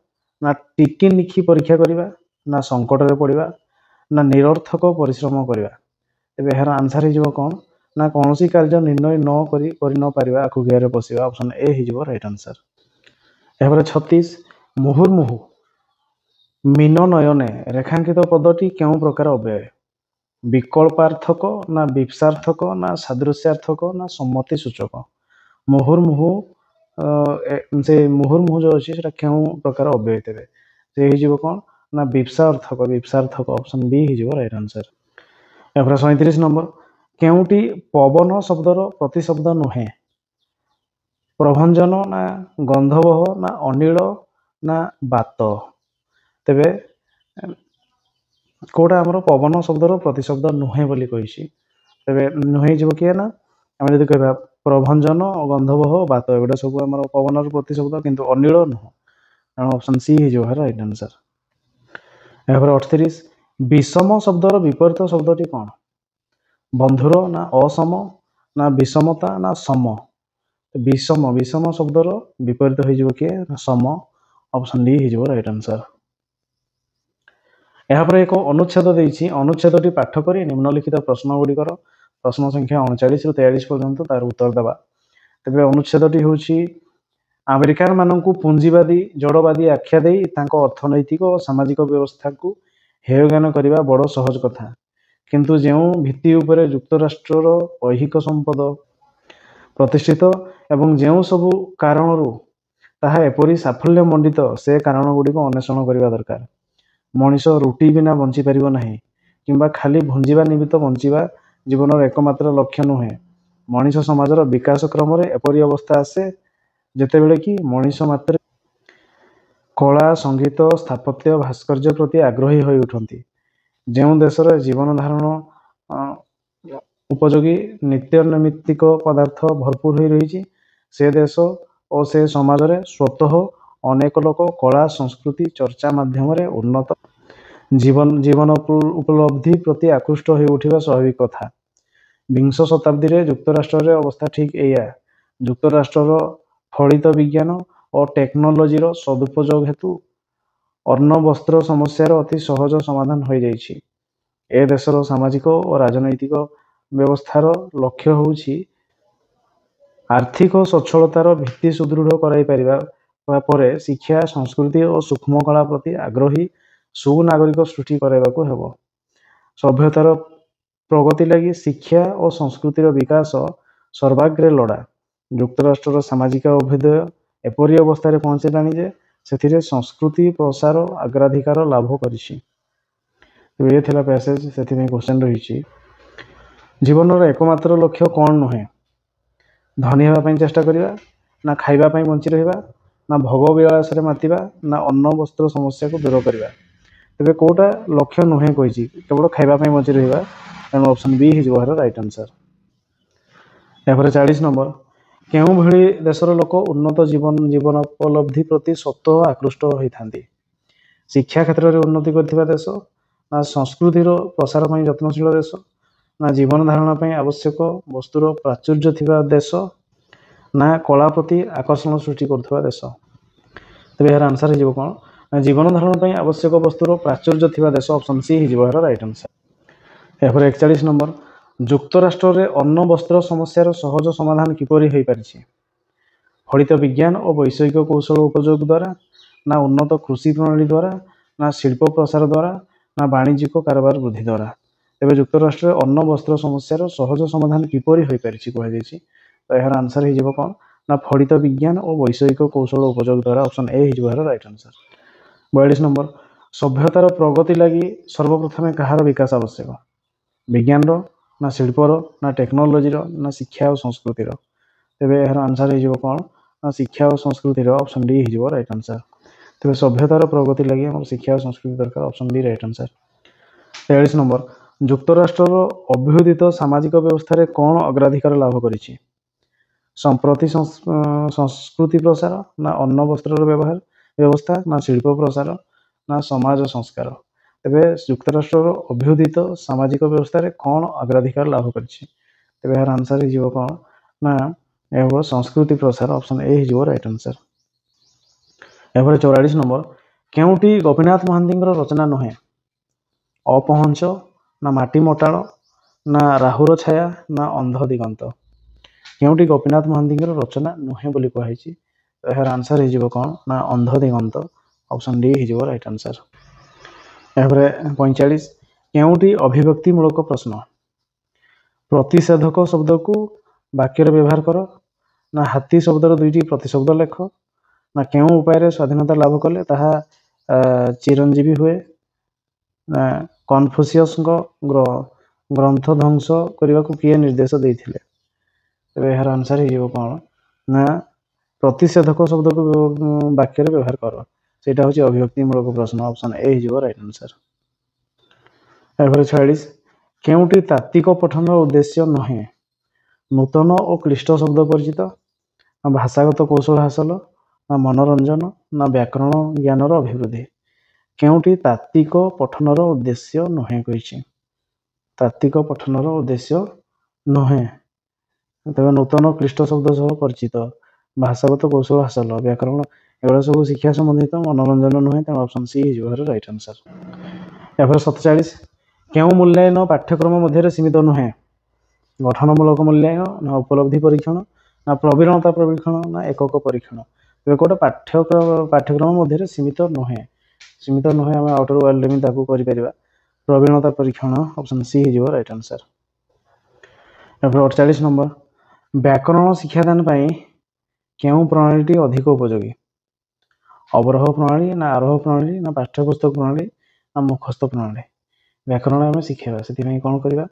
ना टिकी निखी परीक्षा करिबा ना संकट रे पड़िबा ना निरर्थक परिश्रम करिबा तेबे एहर आंसर हो कौन ना कौन सी कार्य निर्णय न पारिबा आखु कियारी रे पशिबा ऑप्शन ए हो राइट आंसर। यापर 36 मुहुर्मुहु मीन नयने रेखांकित पदटी क्यों प्रकार अव्यय विकल्पार्थक ना विप्सार्थक ना सादृश्यार्थक ना सम्मति सूचक मुहुर्मुहु से मुहुर्मुहु जो अच्छी से क्यों प्रकार अव्यय तेरे से हो कौन ना विप्सार्थक ऑप्शन बी हो राइट आंसर। यापर 37 नंबर केउटी पवन शब्दर प्रतिशब्द नुहे प्रभंजन ना गंधवह ना अनिल ना बात तेबे कोटा आमर पवन शब्दर प्रतिशब्द नुहे बोली कही तेबे नुहे जीव किए ना आम जब कह प्रभंजन गंधवह बात एगुटा सब आम पवन प्रतिशब्द किंतु अनिल नुह ऑप्शन सी हो राइट आंसर। यापर 38 विषम शब्दर विपरीत शब्दटी कौन बंधुर ना असम ना विषमता ना सम विषम विषम शब्दर विपरीत हो किए सम ऑप्शन डी हो राइट आंसर। यापर एक अनुच्छेद देछि अनुच्छेदटी पाठ करी निम्नलिखित प्रश्न गुड़िकर प्रश्न संख्या 39 रु 43 पर्यंत तार उत्तर देवा तेबे अनुच्छेदटी होछि अमेरिकान मानकु पुंजीवादी जड़वादी आख्या देई तांको अर्थनैतिक और सामाजिक व्यवस्था को हेयज्ञान करने बड़ सहज कथा किंतु जो भित्ति उपरे युक्तराष्ट्र ऐहिक संपद प्रतिष्ठित एवं जो सबु कारण ताहा एपरी साफल्य मंडित से कारण गुड़िक अन्वेषण करने दरकार मनीष रुटी बिना बंची पारिबो नाही किंबा खाली भुंजीबा निमित्त बंचीबा जीवन एकमात्र लक्ष्य नुहे मनीष समाजर विकास क्रम एपरी अवस्था आसे जेतेबेले कि मनीष मात्र कला संगीत स्थापत्य भास्कर्य प्रति आग्रही हो उठती जो देशर जीवन धारण उपयोगी नित्य नैमित्तिक पदार्थ भरपूर हो रही से देश और से समाज रे स्वतः अनेक लोक कला संस्कृति चर्चा माध्यम उन्नत जीवन उपलब्धि प्रति आकृष्ट हो उठा स्वाभाविक कथा विंश शताब्दी रे युक्तराष्ट्र अवस्था ठीक एया युक्तराष्ट्र फलित विज्ञान और टेक्नोलोजीर सदुपयोग हेतु अन्न वस्त्र समस्यार अति सहज समाधान हो जाइछि ए देशर सामाजिक और राजनैतिक व्यवस्थार लक्ष्य होउछि आर्थिक सच्छलतार भित्ति सुदृढ़ कराई परिबा परे शिक्षा संस्कृति और सूक्ष्म कला प्रति आग्रही सुनागरिक सृष्टि कराइबाकु हेबो सभ्यतार प्रगति लगी शिक्षा और संस्कृतिर विकास सर्वाग्रे लड़ा युक्तराष्ट्र सामाजिक अभ्युदय एपरी अवस्था पहुँचलानी जे से संस्कृति प्रसार अग्राधिकार लाभ करिछि तो ये थिला पैसेज से क्वेश्चन रही जीवन एकमात्र लक्ष्य कौन नुहे धनी होगापी चेष्टा करवा ना खाइबापी बंची रहा ना भोग विलास मातिबा ना अन्न वस्त्र समस्या को दूर करवा तेरे कौटा लक्ष्य नुहे कही केवल खाइबापी बंची रहा तेणु ऑप्शन बी हो राइट आंसर। यापर 40 नंबर क्यों भली देशर लोक उन्नत जीवन उपलब्धि प्रति स्वतः आकृष्ट होता शिक्षा क्षेत्र में उन्नति करथिबा देश ना संस्कृतिर प्रसार पर यत्नशील देश ना जीवन धारण पर आवश्यक वस्तुर प्राचुर्य थिबा देश ନା କଳା ପ୍ରତି ଆକର୍ଷଣ ସୃଷ୍ଟି କରୁଥିବା ଦେଶ। ତେବେ ଏହାର ଆନ୍ସର ହେଇଯିବ କ'ଣ ନା ଜୀବନ ଧାରଣ ପାଇଁ ଆବଶ୍ୟକ ବସ୍ତୁର ପ୍ରାଚୁର୍ଯ୍ୟ ଥିବା ଦେଶ ଅପସନ୍ ସି ହେଇଯିବ ଏହାର ରାଇଟ୍ ଆନ୍ସର। ଏହାପରେ 41 ନମ୍ବର ଯୁକ୍ତରାଷ୍ଟ୍ରରେ ଅନ୍ନ ବସ୍ତ୍ର ସମସ୍ୟାର ସହଜ ସମାଧାନ କିପରି ହୋଇପାରିଛି? ଫଳିତ ବିଜ୍ଞାନ ଓ ବୈଷୟିକ କୌଶଳ ଉପଯୋଗ ଦ୍ୱାରା, ନା ଉନ୍ନତ କୃଷି ପ୍ରଣାଳୀ ଦ୍ୱାରା, ନା ଶିଳ୍ପ ପ୍ରସାର ଦ୍ୱାରା, ନା ବାଣିଜ୍ୟିକ କାରବାର ବୃଦ୍ଧି ଦ୍ୱାରା। ତେବେ ଯୁକ୍ତରାଷ୍ଟ୍ରରେ ଅନ୍ନ ବସ୍ତ୍ର ସମସ୍ୟାର ସହଜ ସମାଧାନ କିପରି ହୋଇପାରିଛି କୁହାଯାଇଛି। ତ ଏହାର ଆନ୍ସର ହେଇଯିବ କ'ଣ ନା ଫଳିତ ବିଜ୍ଞାନ ଓ ବୈଷୟିକ କୌଶଳ ଉପଯୋଗ ଦ୍ୱାରା ଅପସନ୍ ଏ ହେଇଯିବ ଏହାର ରାଇଟ୍ ଆନ୍ସର। 42 ନମ୍ବର ସଭ୍ୟତାର ପ୍ରଗତି ଲାଗି ସର୍ବପ୍ରଥମେ କାହାର ବିକାଶ ଆବଶ୍ୟକ? ବିଜ୍ଞାନର, ନା ଶିଳ୍ପର, ନା ଟେକ୍ନୋଲୋଜିର, ନା ଶିକ୍ଷା ଓ ସଂସ୍କୃତିର। ତେବେ ଏହାର ଆନ୍ସର ହେଇଯିବ କ'ଣ ନା ଶିକ୍ଷା ଓ ସଂସ୍କୃତିର ଅପସନ୍ ଡି ହେଇଯିବ ରାଇଟ୍ ଆନ୍ସର। ତେବେ ସଭ୍ୟତାର ପ୍ରଗତି ଲାଗି ଆମର ଶିକ୍ଷା ଓ ସଂସ୍କୃତି ଦରକାର option D right answer. 43 number ଯୁକ୍ତରାଷ୍ଟ୍ରର ଅଭ୍ୟୁଦିତ ସାମାଜିକ ବ୍ୟବସ୍ଥାରେ କ'ଣ ଅଗ୍ରାଧିକାର ଲାଭ କରିଛି? ସମ୍ପ୍ରତି ସଂସ୍କୃତି ପ୍ରସାର, ନା ଅନ୍ନ ବସ୍ତ୍ରର ବ୍ୟବସ୍ଥା, ନା ଶିଳ୍ପ ପ୍ରସାର, ନା ସମାଜ ସଂସ୍କାର। ତେବେ ଯୁକ୍ତରାଷ୍ଟ୍ରର ଅଭ୍ୟୁଦିତ ସାମାଜିକ ବ୍ୟବସ୍ଥାରେ କ'ଣ ଅଗ୍ରାଧିକାର ଲାଭ କରିଛି? ତେବେ ଏହାର ଆନ୍ସର ହେଇଯିବ କ'ଣ ନା ଏହା ସଂସ୍କୃତି ପ୍ରସାର ଅପସନ୍ ଏ ହେଇଯିବ ରାଇଟ୍ ଆନ୍ସର। ଏହାପରେ 44 ନମ୍ବର କେଉଁଟି ଗୋପୀନାଥ ମହାନ୍ତିଙ୍କର ରଚନା ନୁହେଁ? ଅପହଞ୍ଚ, ନା ମାଟି ମଟାଳ, ନା ରାହୁର ଛାୟା, ନା ଅନ୍ଧ ଦିଗନ୍ତ। କେଉଁଟି ଗୋପୀନାଥ ମହାନ୍ତିଙ୍କର ରଚନା ନୁହେଁ ବୋଲି କୁହାଯାଇଛି। ଏହାର ଆନ୍ସର ହେଇଯିବ କ'ଣ ନା ଅନ୍ଧ ଦିଗନ୍ତ ଅପସନ୍ ଡି ହେଇଯିବ ରାଇଟ୍ ଆନ୍ସର। ଏହାପରେ 45 କେଉଁଟି ଅଭିବ୍ୟକ୍ତିମୂଳକ ପ୍ରଶ୍ନ? ପ୍ରତିଷେଧକ ଶବ୍ଦକୁ ବାକ୍ୟରେ ବ୍ୟବହାର କର, ନା ହାତୀ ଶବ୍ଦର 2ଟି ପ୍ରତିଶବ୍ଦ ଲେଖ, ନା କେଉଁ ଉପାୟରେ ସ୍ୱାଧୀନତା ଲାଭ କଲେ ତାହା ଚିରଞ୍ଜୀବୀ ହୁଏ, ନା କନଫୁସିୟସଙ୍କ ଗ୍ରନ୍ଥ ଧ୍ୱଂସ କରିବାକୁ କିଏ ନିର୍ଦ୍ଦେଶ ଦେଇଥିଲେ। ତେବେ ଏହାର ଆନ୍ସର ହେଇଯିବ କ'ଣ ନା ପ୍ରତିଷେଧକ ଶବ୍ଦକୁ ବାକ୍ୟରେ ବ୍ୟବହାର କର, ସେଇଟା ହେଉଛି ଅଭିବ୍ୟକ୍ତିମୂଳକ ପ୍ରଶ୍ନ ଅପସନ୍ ଏ ହେଇଯିବ ରାଇଟ୍ ଆନ୍ସର। ଏହାପରେ 46 କେଉଁଟି ତାତ୍ତ୍ୱିକ ପଠନର ଉଦ୍ଦେଶ୍ୟ ନୁହେଁ? ନୂତନ ଓ କ୍ଲିଷ୍ଟ ଶବ୍ଦ ପରିଚିତ, ନା ଭାଷାଗତ କୌଶଳ ହାସଲ, ନା ମନୋରଞ୍ଜନ, ନା ବ୍ୟାକରଣ ଜ୍ଞାନର ଅଭିବୃଦ୍ଧି। କେଉଁଟି ତାତ୍ତ୍ୱିକ ପଠନର ଉଦ୍ଦେଶ୍ୟ ନୁହେଁ କହିଛି? ତାତ୍ତ୍ୱିକ ପଠନର ଉଦ୍ଦେଶ୍ୟ ନୁହେଁ। ତେବେ ନୂତନ କ୍ଲିଷ୍ଟ ଶବ୍ଦ ସହ ପରିଚିତ, ଭାଷାଗତ କୌଶଳ ହାସଲ, ବ୍ୟାକରଣ ଏଗୁଡ଼ା ସବୁ ଶିକ୍ଷା ସମ୍ବନ୍ଧିତ, ମନୋରଞ୍ଜନ ନୁହେଁ, ତେଣୁ ଅପସନ୍ ସି ହେଇଯିବ ଏହାର ରାଇଟ୍ ଆନ୍ସର। ଏହାପରେ 47 କେଉଁ ମୂଲ୍ୟାୟନ ପାଠ୍ୟକ୍ରମ ମଧ୍ୟରେ ସୀମିତ ନୁହେଁ? ଗଠନମୂଳକ ମୂଲ୍ୟାୟନ, ନା ଉପଲବ୍ଧି ପରୀକ୍ଷଣ, ନା ପ୍ରବୀଣତା ପରୀକ୍ଷଣ, ନା ଏକକ ପରୀକ୍ଷଣ। ତେବେ ଗୋଟେ ପାଠ୍ୟକ୍ରମ ମଧ୍ୟରେ ସୀମିତ ନୁହେଁ ଆମେ ଆଉଟର ୱାର୍ଲ୍ଡରେ ବି ତାକୁ କରିପାରିବା। ପ୍ରବୀଣତା ପରୀକ୍ଷଣ ଅପସନ୍ ସି ହେଇଯିବ ରାଇଟ୍ ଆନ୍ସର। ଏହାପରେ 48 ନମ୍ବର ବ୍ୟାକରଣ ଶିକ୍ଷାଦାନ ପାଇଁ କେଉଁ ପ୍ରଣାଳୀଟି ଅଧିକ ଉପଯୋଗୀ? ଅବରୋହ ପ୍ରଣାଳୀ, ନା ଆରୋହ ପ୍ରଣାଳୀ, ନା ପାଠ୍ୟପୁସ୍ତକ ପ୍ରଣାଳୀ, ନା ମୁଖସ୍ଥ ପ୍ରଣାଳୀ। ବ୍ୟାକରଣ ଆମେ ଶିଖେଇବା ସେଥିପାଇଁ କ'ଣ କରିବା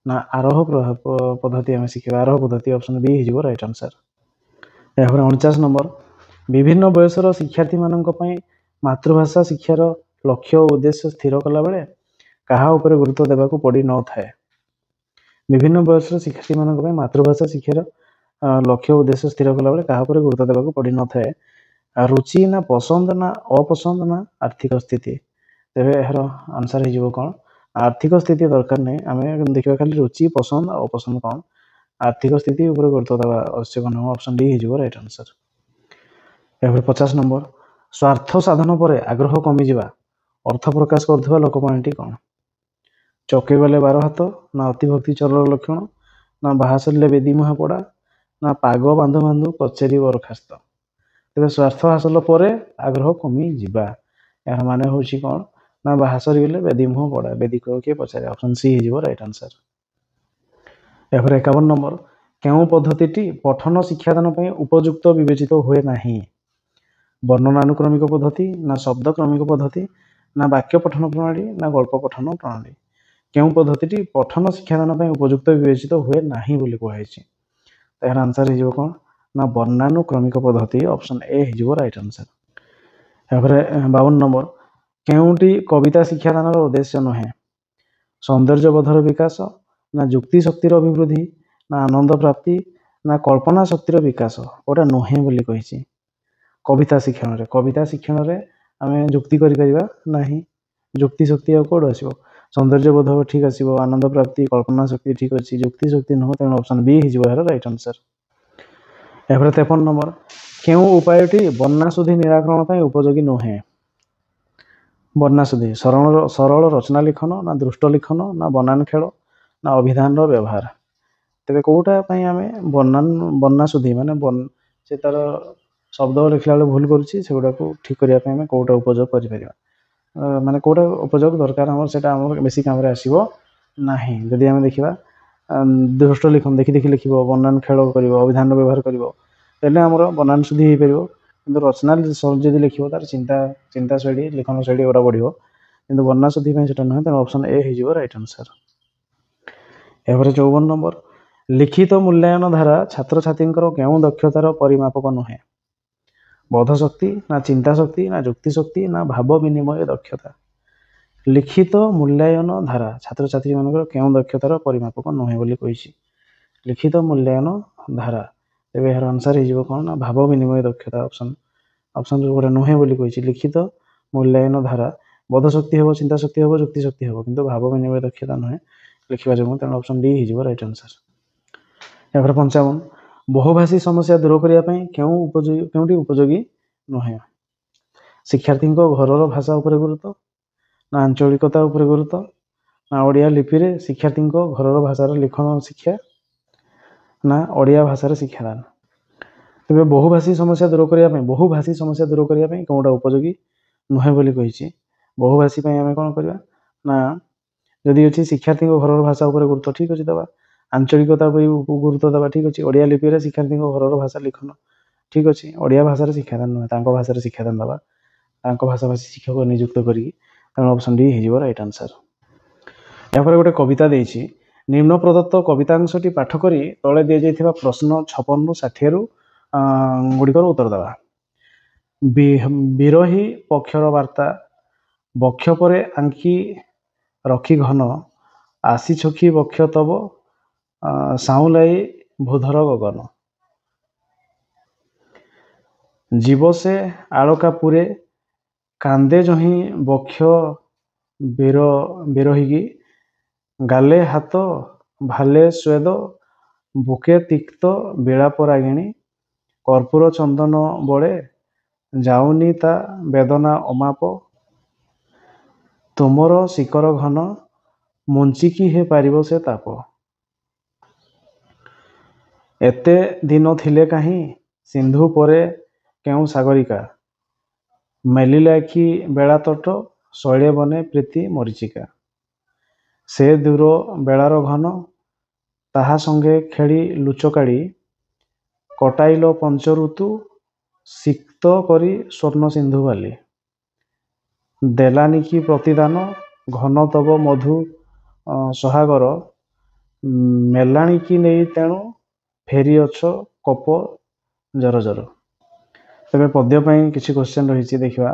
ନା ଆରୋହ ପଦ୍ଧତି ଆମେ ଶିଖେଇବା, ଆରୋହ ପଦ୍ଧତି ଅପସନ୍ ବି ହେଇଯିବ ରାଇଟ୍ ଆନ୍ସର। ଏହାପରେ 49 ନମ୍ବର ବିଭିନ୍ନ ବୟସର ଶିକ୍ଷାର୍ଥୀମାନଙ୍କ ପାଇଁ ମାତୃଭାଷା ଶିକ୍ଷାର ଲକ୍ଷ୍ୟ ଓ ଉଦ୍ଦେଶ୍ୟ ସ୍ଥିର କଲାବେଳେ କାହା ଉପରେ ଗୁରୁତ୍ୱ ଦେବାକୁ ପଡ଼ିନଥାଏ? ବିଭିନ୍ନ ବୟସର ଶିକ୍ଷାର୍ଥୀମାନଙ୍କ ପାଇଁ ମାତୃଭାଷା ଶିକ୍ଷାର ଲକ୍ଷ୍ୟ ଓ ଉଦ୍ଦେଶ୍ୟ ସ୍ଥିର କଲାବେଳେ କାହା ଉପରେ ଗୁରୁତ୍ୱ ଦେବାକୁ ପଡ଼ିନଥାଏ? ରୁଚି, ନା ପସନ୍ଦ, ନା ଅପସନ୍ଦ, ନା ଆର୍ଥିକ ସ୍ଥିତି। ତେବେ ଏହାର ଆନ୍ସର ହେଇଯିବ କ'ଣ ଆର୍ଥିକ ସ୍ଥିତି ଦରକାର ନାହିଁ, ଆମେ ଦେଖିବା ଖାଲି ରୁଚି, ପସନ୍ଦ ଆଉ ଅପସନ୍ଦ କ'ଣ, ଆର୍ଥିକ ସ୍ଥିତି ଉପରେ ଗୁରୁତ୍ୱ ଦେବା ଆବଶ୍ୟକ ନୁହଁ ଅପସନ୍ ଡି ହେଇଯିବ ରାଇଟ୍ ଆନ୍ସର। ଏହାପରେ 50 ନମ୍ବର ସ୍ୱାର୍ଥ ସାଧନ ପରେ ଆଗ୍ରହ କମିଯିବା ଅର୍ଥ ପ୍ରକାଶ କରୁଥିବା ଲୋକବାଣୀଟି କ'ଣ? ଚକେ ଗଲେ 12 ହାତ, ନା ଅତିଭକ୍ତି ଚରର ଲକ୍ଷଣ, ନା ବାହା ସରିଲେ ବେଦି ମୁହାଁ ପଡ଼ା, ନା ପାଗ ବାନ୍ଧୁ ବାନ୍ଧୁ କଚେରୀ ବରଖାସ୍ତ। ତେବେ ସ୍ୱାର୍ଥ ହାସଲ ପରେ ଆଗ୍ରହ କମିଯିବା ଏହାର ମାନେ ହେଉଛି କ'ଣ ନା ବାହା ସରିଗଲେ ବେଦି ମୁହଁ ପଡ଼ା, ବେଦି କିଏ ପଚାରେ ଅପସନ୍ ସି ହେଇଯିବ ରାଇଟ୍ ଆନ୍ସର। ଏହାପରେ 51 ନମ୍ବର କେଉଁ ପଦ୍ଧତିଟି ପଠନ ଶିକ୍ଷାଦାନ ପାଇଁ ଉପଯୁକ୍ତ ବିବେଚିତ ହୁଏ ନାହିଁ? ବର୍ଣ୍ଣନାନୁକ୍ରମିକ ପଦ୍ଧତି, ନା ଶବ୍ଦ କ୍ରମିକ ପଦ୍ଧତି, ନା ବାକ୍ୟ ପଠନ ପ୍ରଣାଳୀ, ନା ଗଳ୍ପ ପଠନ ପ୍ରଣାଳୀ। କେଉଁ ପଦ୍ଧତିଟି ପଠନ ଶିକ୍ଷାଦାନ ପାଇଁ ଉପଯୁକ୍ତ ବିବେଚିତ ହୁଏ ନାହିଁ ବୋଲି କୁହାଯାଇଛି? ଏହାର ଆନ୍ସର ହେଇଯିବ କ'ଣ ନା ବର୍ଣ୍ଣାନୁକ୍ରମିକ ପଦ୍ଧତି ଅପସନ୍ ଏ ହେଇଯିବ ରାଇଟ୍ ଆନ୍ସର। ଏହାପରେ 52 ନମ୍ବର କେଉଁଟି କବିତା ଶିକ୍ଷାଦାନର ଉଦ୍ଦେଶ୍ୟ ନୁହେଁ? ସୌନ୍ଦର୍ଯ୍ୟବୋଧର ବିକାଶ, ନା ଯୁକ୍ତି ଶକ୍ତିର ଅଭିବୃଦ୍ଧି, ନା ଆନନ୍ଦ ପ୍ରାପ୍ତି, ନା କଳ୍ପନା ଶକ୍ତିର ବିକାଶ। ଓଟା ନୁହେଁ ବୋଲି କହିଛି। କବିତା ଶିକ୍ଷଣରେ ଆମେ ଯୁକ୍ତି କରିପାରିବା ନାହିଁ, ଯୁକ୍ତି ଶକ୍ତି ଆଉ କୋଉଠୁ ଆସିବ? ସୌନ୍ଦର୍ଯ୍ୟବୋଧ ଠିକ୍ ଆସିବ, ଆନନ୍ଦ ପ୍ରାପ୍ତି, କଳ୍ପନା ଶକ୍ତି ଠିକ୍ ଅଛି, ଯୁକ୍ତି ଶକ୍ତି ନୁହଁ, ତେଣୁ ଅପସନ୍ ବି ହେଇଯିବ ଏହାର ରାଇଟ୍ ଆନ୍ସର। एवरे 53 नंबर केउं उपायटी बन्नाशुद्धि निराकरण ପାଇଁ ଉପयोगी ନୁହେଁ। बन्नाशुद्धि सरल रचना लिखन ना दृष्ट लिखन ना बनान खेल ना अभिधान व्यवहार तेरे कोटा आम बन्नाशुद्धि माने से तार शब्द लिखला बेले भूल करुच्ची से गुड़ा ठीक करने कौटा उपयोग कर माने कौटा उपयोग दरकार आम से बेसी काम आसो ना जदि आम देखा दृष्ट लिखन देखी देखी लिख बनान खेल कर अभिधान व्यवहार करमर बनान शुद्धि हो पार कि रचना जब लिख तार चिंता शैली लिखन शैली गुड़ा बढ़ो कि बन्ना शुद्धि से नुहे तेनाली ऑप्शन ए हो राइट आंसर। एवरे 54 नंबर लिखित मूल्यांकन धारा छात्र छात्री क्यों दक्षतार परिमापक नुहे। बोध शक्ति ना चिंता शक्ति ना जुक्ति शक्ति ना भाव विनिमय दक्षता। लिखित मूल्यांकन धारा छात्र छात्री मान क्यों दक्षतार परिमापक नुहे बोली कही लिखित मूल्यांकन धारा तेज यार आंसर हो कौन ना भाव विनिमय दक्षता ऑप्शन ऑप्शन जो गोटे नुहे बोली कही लिखित मूल्यांकन धारा बोध शक्ति हम चिंता शक्ति हम जुक्ति शक्ति हम कि भाव विनिमय दक्षता नुहे लिखा जो तेनाली ऑप्शन डी हो राइट आंसर। या 55 बहुभाषी समस्या दूर करने क्योंटी उपयोगी नुहे। शिक्षार्थी घर भाषा उपर गुरुत्व ना आंचलिकता उपर गुरुत्व ना ओडिया लिपि रे शिक्षार्थी घर भाषार लिखन शिक्षा ना ओडिया भाषार शिक्षादान तेज बहुभाषी समस्या दूर करने कौटा उपयोगी नुहे बोली कही बहुभाषी आम कौन करवा ना जदि अच्छी शिक्षार्थी घर भाषा उपर गुरुत्व ठीक अच्छे दबा आंचलिकता गुरुत्व दबा ठीक अच्छे ओडिया लिपि रे शिक्षार्थी घर भाषा लिखन ठीक अच्छे ओडिया भाषार शिक्षादान नुहे भाषार शिक्षादान दबा भाषा भाषी शिक्षक नियुक्त कर ऑप्शन डी हो राइट आंसर। या गोटे कविता देछि निम्न प्रदत्त कवितांशटी पाठ करी तले दि जाइथिबा प्रश्न 56 रु 60 रु गुड़िकर उत्तर दबा। विरही पक्षर वार्ता बक्ष परे आंकी रखी घन आसी छखी बक्ष तब साउलाई भूधर गगन जीव से आड़का पुरे कांदे जही बक्ष बिरही गाले हाथ भाले स्वेद बुके तिक्त बिलापरागिणी कर्पूर चंदन बड़े जाऊनी ता वेदना अमाप तुमर शिकर घन मुंचिकी हे पारिब से ताप एते दिन थिले कहीं सिंधु परे क्यों सागरिका मेलिला कि बेला तट शैले बने प्रीति मरीचिका से दूर बेलार घन ताहा संगे खेली लुचकाड़ी कटाइल पंच ऋतु सिक्त करी स्वर्ण सिंधु बाली देलानी की प्रतिदान घन तब मधु सहागर मेलाणी की नहीं तेणु फेरी अछ कप जर जर तेरे पद्य किसी क्वेश्चन रही देखा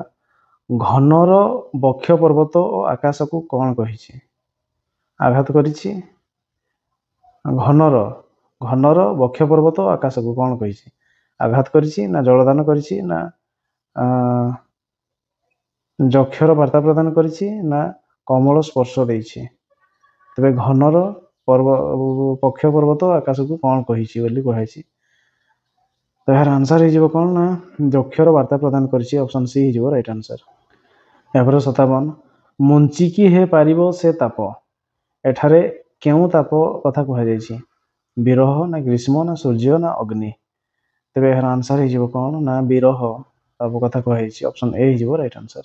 घनर बक्ष पर्वत और आकाश को कौन कही आघात करिछि घनर घनर बक्ष पर्वत और आकाश को कौन कही आघात करिछि ना जलदान करिछि ना जक्षर वार्ता प्रदान करिछि ना कमल स्पर्श देछि तेरे घनर पक्ष पर्वत आकाश को कौन कही बोली कही तो यार आंसर हो कौन ना जक्षर वार्ता प्रदान करिछि ऑप्शन सी हो राइट आंसर। या 57 मुंचिकी हे पारिब से ताप एठारे क्यों ताप कथा कहुई विरह ना ग्रीष्म ना सूर्य ना अग्नि तेरे यार आंसर हो कौन ना विरह ताप कथा कहुई ऑप्शन ए हो राइट आंसर।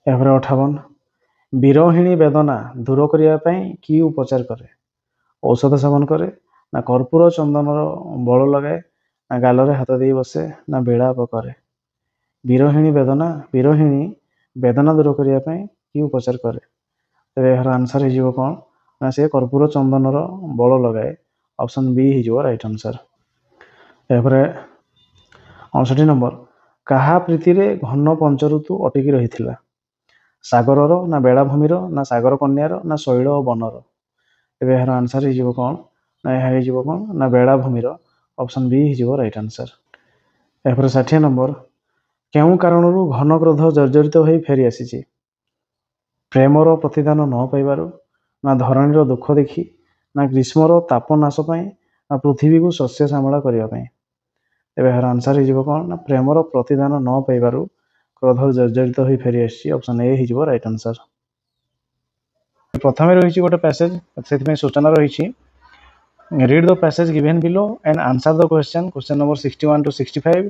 या 58 विरहिणी वेदना दूर करने कि उपचार करे औषध सेवन करे ना कर्पूर चंदन बल लगाए ना गालरे हाथ दे बसे ना बेड़ाप करे विरहिणी वेदना दूर करने कि उपचार करे तेरे यार आंसर हो कौन ना से कर्पूर चंदन बल लगाए ऑप्शन बी हो राइट आंसर। या 59 नंबर कहा प्रीति रे घन पंच ऋतु अटिकी रही सागरर ना बेलाभूमिर ना सागर कन्यार ना शैल और बनर तेरे यार आंसर हो कौन ना यह हो कौन ना बेलाभूमिर ऑप्शन बी हो राइट आंसर। या 60 नंबर क्यों कारण घन क्रोध जर्जरित हो फेरी आसी प्रेमर प्रतिदान न पाइबार ना धरणीर दुख देखी ना ग्रीष्मर तापनाश ना पृथ्वी को शस्य श्यामला करने तेबे यार आंसर हो कौन ना प्रेमर प्रतिदान न पाइबारु क्रोध जर्जरित हो फेरी आसी ऑप्शन ए हो राइट आंसर। प्रथम रही गोटे पैसेज से सूचना रही read the passage given below and answer the question number 61 to 65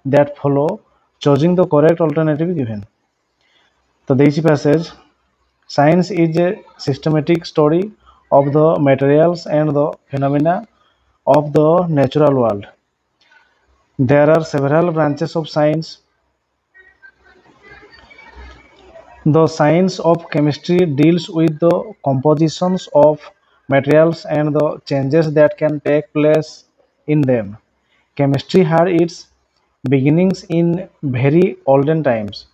that follow choosing the correct alternative given। तो देइछि passage science is a systematic study of the materials and the phenomena of the natural world। There are several branches of science। The science of chemistry deals with the compositions of materials and the changes that can take place in them। Chemistry had its beginnings in very olden times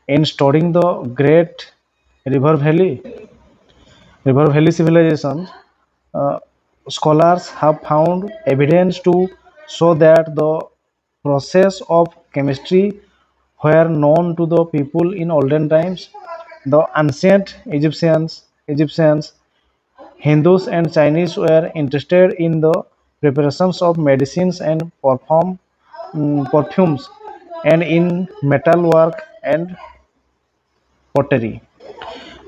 in studying the great river valley civilization। Scholars have found evidence to show that the process of chemistry were known to the people in olden times। The ancient Egyptians, Hindus, and Chinese were interested in the preparations of medicines and perfumes, and in metal work and pottery।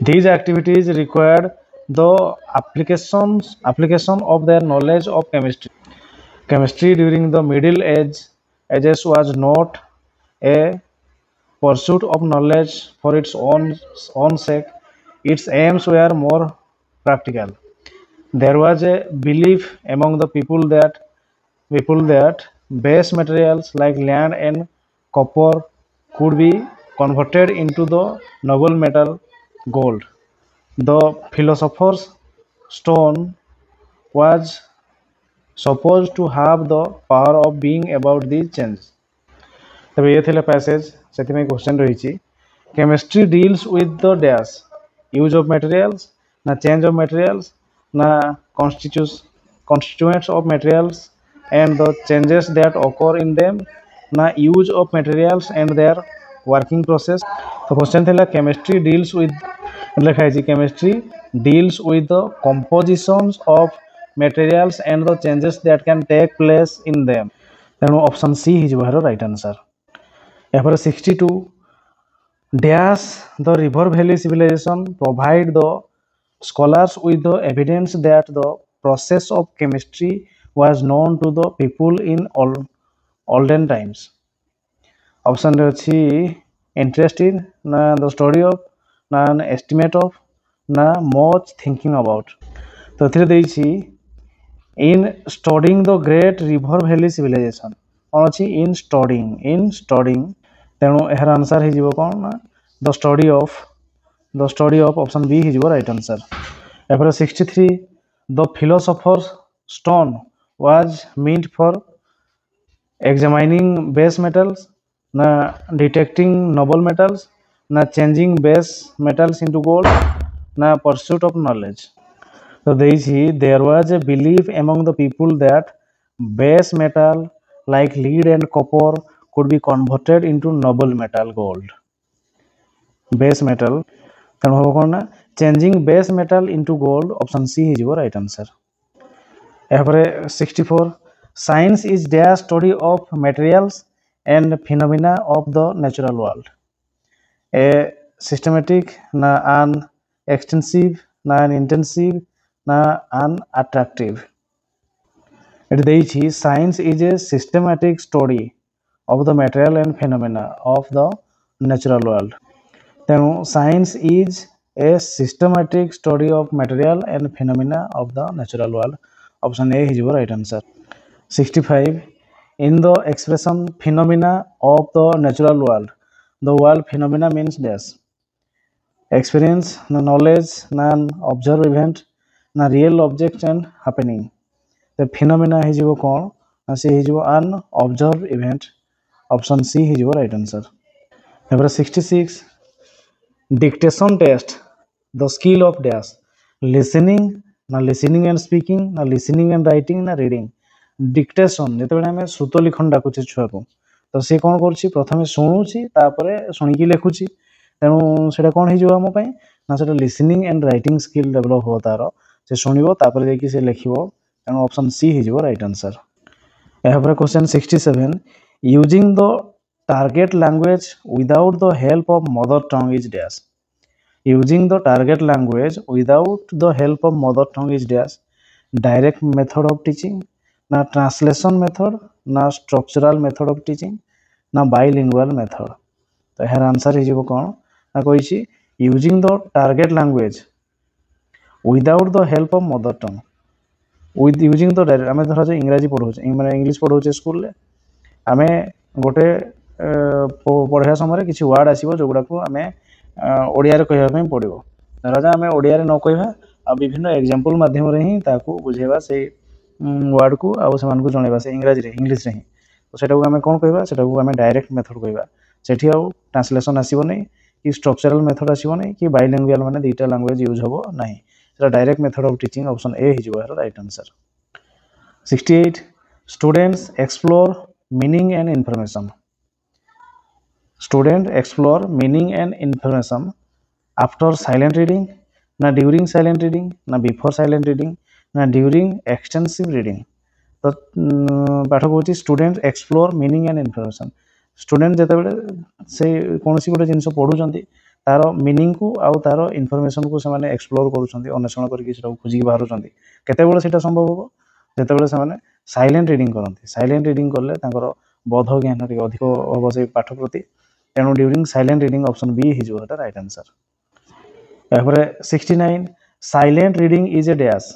These activities required the application of their knowledge of chemistry। Chemistry during the Ages was not a pursuit of knowledge for its own sake. Its aims were more practical। There was a belief among the people that base materials like land and copper could be converted into the noble metal gold। The philosopher's stone was supposed to have the power of being about these changes। तबे ये थिला passage सेति में question रही chemistry deals with the dash use of materials ना change of materials ना constituents of materials and the changes that occur in them ना use of materials and their working process। तो क्वेश्चन थिला chemistry deals with लिखाई chemistry deals with the compositions of materials and the changes that can take place in them। तेणु option C हिजो हर right answer. यहाँ 62 dash the river valley civilization provide the scholars with the evidence that the process of chemistry was known to the people in olden times। Option रे अछि interested ना the study of ना estimate of ना much thinking about. तो एथिरे देइछि in studying the great river valley civilisation कौन अच्छी इन स्टडीइंग तेणु यार आंसर हो कौन ना the study of option B हो राइट आंसर। यार 63 the philosopher's stone was meant for examining base metals ना डिटेक्टिंग नोबल मेटल्स ना changing base metals into gold ना pursuit of knowledge. So there was a belief among the people that base metal like lead and copper could be converted into noble metal gold। Base metal तेणु हम कौन ना changing base metal into gold option C हो right answer. यहाँ 64 science is dash study of materials and phenomena of the natural world. A systematic ना an extensive ना an intensive ना unattractive। It देइछि science is a systematic study of the material and phenomena of the natural world। तेणु science is a systematic study of material and phenomena of the natural world। Option A हिजो right answer. 65 in the expression phenomena of the natural world the word phenomena means dash experience ना knowledge ना observe event ना real object and happening. तो phenomena हिजो कौन ना से हिजो an observe event option C हिजो राइट आंसर। यहाँ 66 dictation test the skill of dash listening and speaking ना लिसनिंग एंड राइटिंग ना रीडिंग। डिक्टेशन जिते आम श्रुत लिखन डाकुचे छुआ को तो सी कौन कर प्रथम शुणुची शुणिकी लिखुची तेणु से कौन होम ना से listening and writing skill develop हो तार से शुणव तापर से लिख तेणु ऑप्शन सी हो right answer. Question 67. Using the target language without the help of mother tongue is dash. Using the target language without the help of mother tongue is dash. Direct method of teaching, na translation method, na structural method of teaching, na bilingual method. तो यार answer हो कौन ना कही using the target language without the help of mother tongue with using the direct आम धर इंग्राजी पढ़ाऊे मैंने English पढ़ाऊे school आम गोटे पढ़ा समय किसी वार्ड आसो जो गुड़ाक आम ओडिया कहवाई पड़ो धर आम ओडिया न कहवा आ विभिन्न एग्जांपल माध्यम ही बुझेवा से वार्ड को आउ से जनइबा से इंग्राजी इंग्लीश रे तो सेटा आम कौन कहवा सेटा आम डायरेक्ट मेथड कहवा सेठी आउ ट्रांसलेशन आसो नहीं कि स्ट्रक्चरल मेथड आसो नहीं कि बाइलिंगुअल माने दुईटा लैंग्वेज यूज हो नहीं सेटा direct method of teaching option A हिजो यार right answer 68 students explore meaning and information student explore meaning and information after silent reading ना ड्यूरिंग साइलेंट रीडिंग ना बिफोर साइलेंट रीडिंग ना ड्यूरिंग एक्सटेंसिव रीडिंग तो पाठ कहूँ student explore meaning and information student जिते से कौन गोटे जिन पढ़ुं तार मीनिंग को आउ तार इनफर्मेशन को से एक्सप्लोर करेषण करके खोजिक बाहर केत संभव हम जिते से साइलेंट रीडिंग करते साइलेंट रीडिंग कले बोध ज्ञान अधिक हम से पाठ प्रति तेणु during silent reading option B हो right answer 69 silent reading is a dash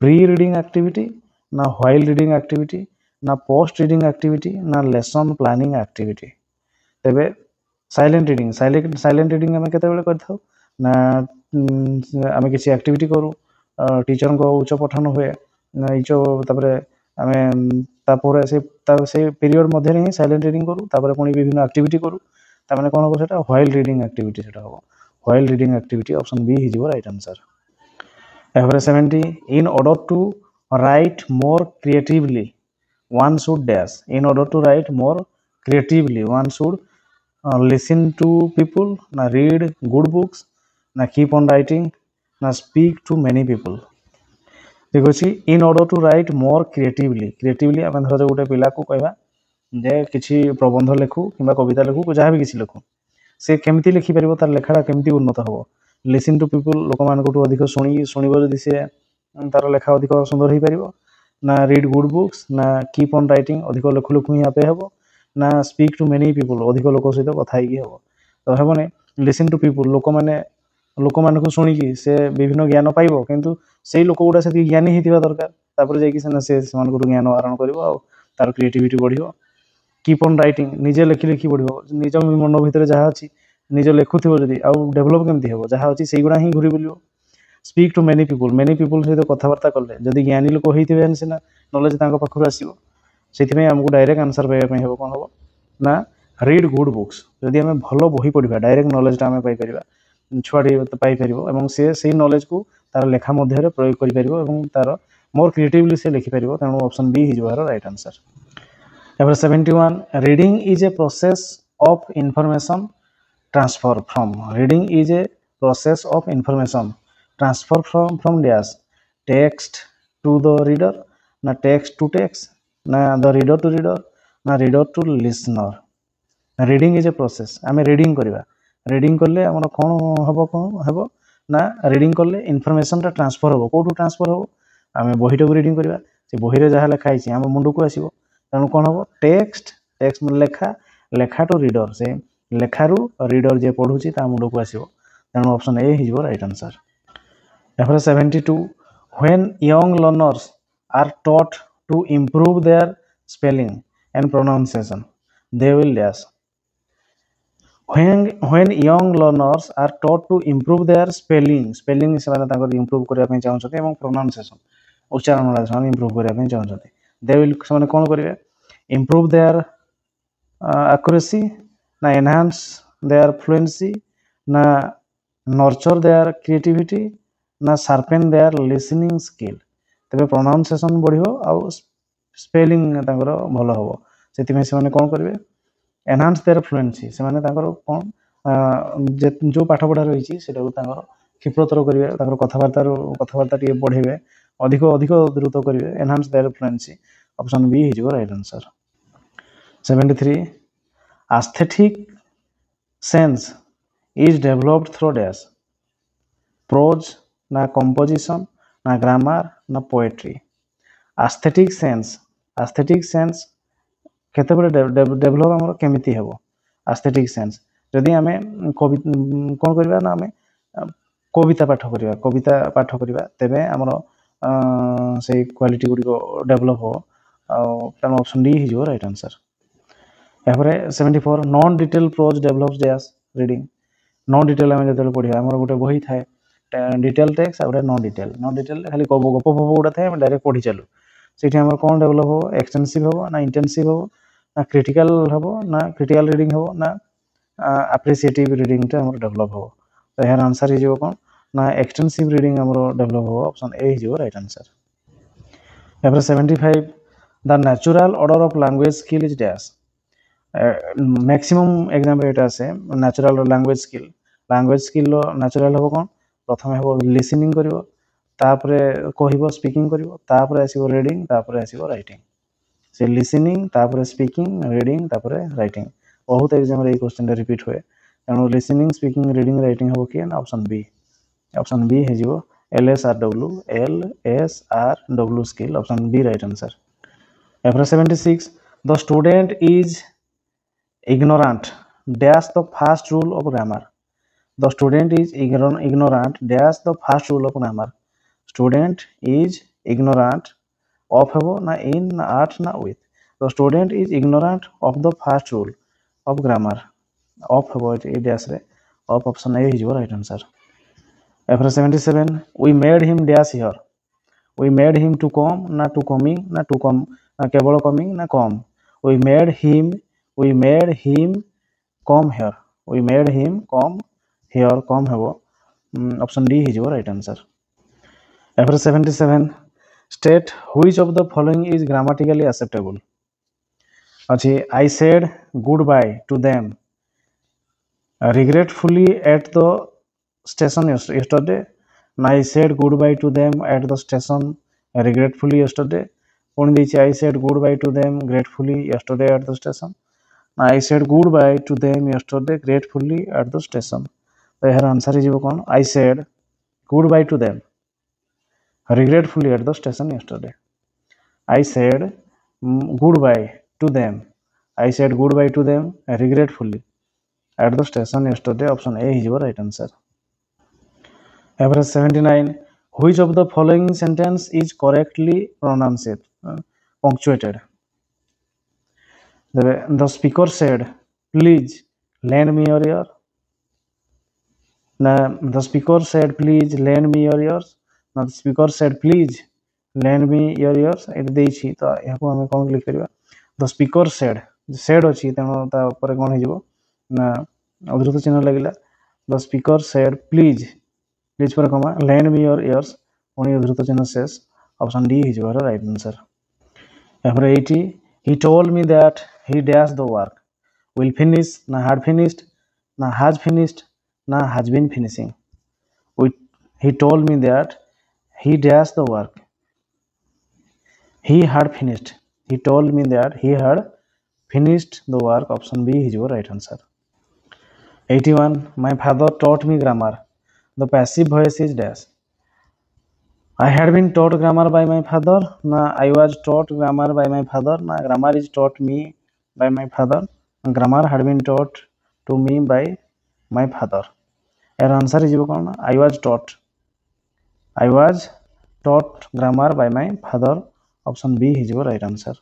pre reading activity ना व्हाइल रीडिंग एक्टिविटी ना पोस्ट रीडिंग एक्टिविटी ना लेसन प्लानिंग एक्टिविटी तेबे साइलेंट रीडिंग आम केत ना आम किसी एक्टिविटी करूँ टीचर को उच्च पठन हुए आम से पीरियड मध्य ही साइलेंट रीडिंग करूँ पुणी विभिन्न एक्टिविटी करूँ ताने कौन हम से व्हाइल रीडिंग एक्टिविटी से हम while reading activity option B हो right answer 70 in order to write more creatively one should dash in order to write more creatively one should listen to people na read good books na keep on writing na speak to many people देखो in order to write more creatively आम धर गोटे पिला को कहवा जे किसी प्रबंध लेखु कि कविता लेखु जहाँ भी किसी लेखु से केमती लिखिपर तार लेखाटा केमती उन्नत हम लिसन टू पीपुल लोक मान अधिक शुणव जदि से तार लेखा अधिक सुंदर हो पार ना रीड गुड बुक्स ना कीप ऑन राइटिंग अधिक लेखु लेखु ही आपे हम ना स्पीक टू मेनी पीपुल अधिक लोक सहित कथा हम तो हेबने लिसन टू पीपुल लोक मान शुणिकी से विभिन्न ज्ञान पाइब किंतु से लोक गुड़ा से ज्ञानी होता दरकार से ज्ञान आहरण कर तार क्रिएटिविटी बढ़ो कीप ऑन राइटिंग निजे लेखि लेखि बढ़ो निज मन भितर जहाँ अच्छी निज लेखुव जदि आउ डेभलप केमती हम जहाँ अच्छी से गुड़ा ही घूरी बुलो स्पीक टू मेनी पीपुल सहित कथबार्ता कले जदि ज्ञानी लोक होते सीना नॉलेज पाखु आसो से आमको डायरेक्ट आंसर पाइबा हम कौन हम ना रीड गुड बुक्स जदि आम भल बही पढ़ा डायरेक्ट नॉलेजटा आम पाइपर छुआटी पाइपर से नॉलेज को तार लेखा मध्य प्रयोग कर तार मोर क्रिएटिवली से लिखिपर तेणु ऑप्शन बी हो right answer 71 reading is a process of information transfer from reading is a process of information transfer from dash text to the reader ना टेक्स्ट टू टेक्स्ट ना द रीडर टू रीडर ना reader to listener reading is a process आम reading करवा reading कले आम कौन हम ना रीडिंग कले इनफॉरमेशन ट्रांसफर हम कौटू ट्रांसफर हम आम बहीटा को रीडिंग करवा से बही जहाँ लिखाई आम मुंड को आसो तेणु कौन हम टेक्स्ट लेखा लेखा टू रीडर से लेखारू रीडर जे पढ़ुची मुंड को आसो तेणु ऑप्शन ए हो right answer 72 when young learners are taught to improve their spelling and pronunciation they will dash when young learners are taught to improve their spelling से improve करने चाहते हैं pronunciation उच्चारण improve करने चाहते they will से कौन करेंगे improve their accuracy ना enhance their fluency ना nurture their creativity ना शार्पेन देयर लिसनिंग स्किल तेरे प्रोनाउंसिएशन बढ़ो आउ स्पेलिंग भल हम से कौन करेंगे एनहांस देयर फ्लुएंसी से कौन जो पाठ पढ़ा रही है क्षिप्रतर करेंगे कथबार्ता टे बढ़े अधिक अधिक द्रुत करेंगे enhance their fluency option B हिजो right answer 73 aesthetic sense is developed through dash prose ना composition ना grammar ना poetry aesthetic sense केतेबेले डेभलप हमर केमिति हेबो एस्थेटिक सेंस जदि आमे कोन करबा ना आमे कविता पाठ करबा तेबे हमर से क्वालिटी गुडी को डेभलप हो तेन ऑप्शन डी हिजो राइट आंसर एपरे 74 non detail prose develops dash reading non detail आमे जते पढिया हमर गुटे बही थाए डिटेल टेक्स्ट आ नॉन डिटेल खाली गप गुडा थाए हम डायरेक्ट पढि चलू सेठी हमर कोन डेभलप हो एक्सटेंसिव हो ना इंटेंसिव हो ना क्रिटिकल हबो ना क्रिटिकल रीडिंग हबो ना एप्रिशिएटिव रीडिंग टा हमर डेभलप हो तो यार आंसर हिजो कोन ना एक्सटेंसिव रीडिंग हमर डेभलप हो ऑप्शन ए हिजो राइट आंसर एपर 75 the natural order of language skill is dash maximum exam rate आसे नेचुरल लैंग्वेज स्किल लो नेचुरल हबो कोन प्रथम हबो लिसनिंग करिवो तापरे कहिबो स्पीकिंग करिवो तापरे आसीबो रीडिंग तापरे आसीबो राइटिंग से लिसनिंग तापरे स्पीकिंग रीडिंग तापरे राइटिंग बहुत एग्जाम रे क्वेश्चन रिपीट होए एनो लिसनिंग स्पीकिंग रीडिंग राइटिंग हबो कि ऑप्शन बी हे जिवो LSRW skill option B right answer एफर 76 the student is ignorant dash the first rule of grammar the student is ignorant dash the first rule of grammar student is ignorant of habo na in na at na with the student is ignorant of the first rule of grammar of habo it dash re of option A is your right answer after 77 we made him dash here we made him to come na to coming na to come na kebolo coming na come we made him come here we made him come here come habo option D is your right answer after 77 state which of the following is grammatically acceptable achi I said goodbye to them regretfully at the station yesterday I said goodbye to them at the station regretfully yesterday poni dechi I said goodbye to them gratefully yesterday at the station I said goodbye to them yesterday gratefully at the station. So here answer is kon I said goodbye to them regretfully at the station yesterday. I said goodbye to them. I said goodbye to them regretfully at the station yesterday. Option A is your right answer. Average 79. Which of the following sentence is correctly pronounced? Punctuated. The speaker said, please lend me your ear. The speaker said, please lend me your ears. The speaker said, please lend me your ears. It देछि तो याको हमें कोन click करिवा the speaker said अछि तेनो ता ऊपर कोन हिजबो ना अधुरत चिन्ह लागिला the speaker said please पर कमा lend me your ears ओनी अधुरत चिन्ह शेष ऑप्शन डी हिजबो राइट आंसर एफर 80 he told me that he dashed the work will finish na had finished na has finished na has been finishing he told me that he dashed the work he had finished he told me that he had finished the work option B is your right answer 81 my father taught me grammar the passive voice is dash I had been taught grammar by my father na I was taught grammar by my father na grammar is taught me by my father grammar had been taught to me by my father your answer is I was taught grammar by my father option B is your right answer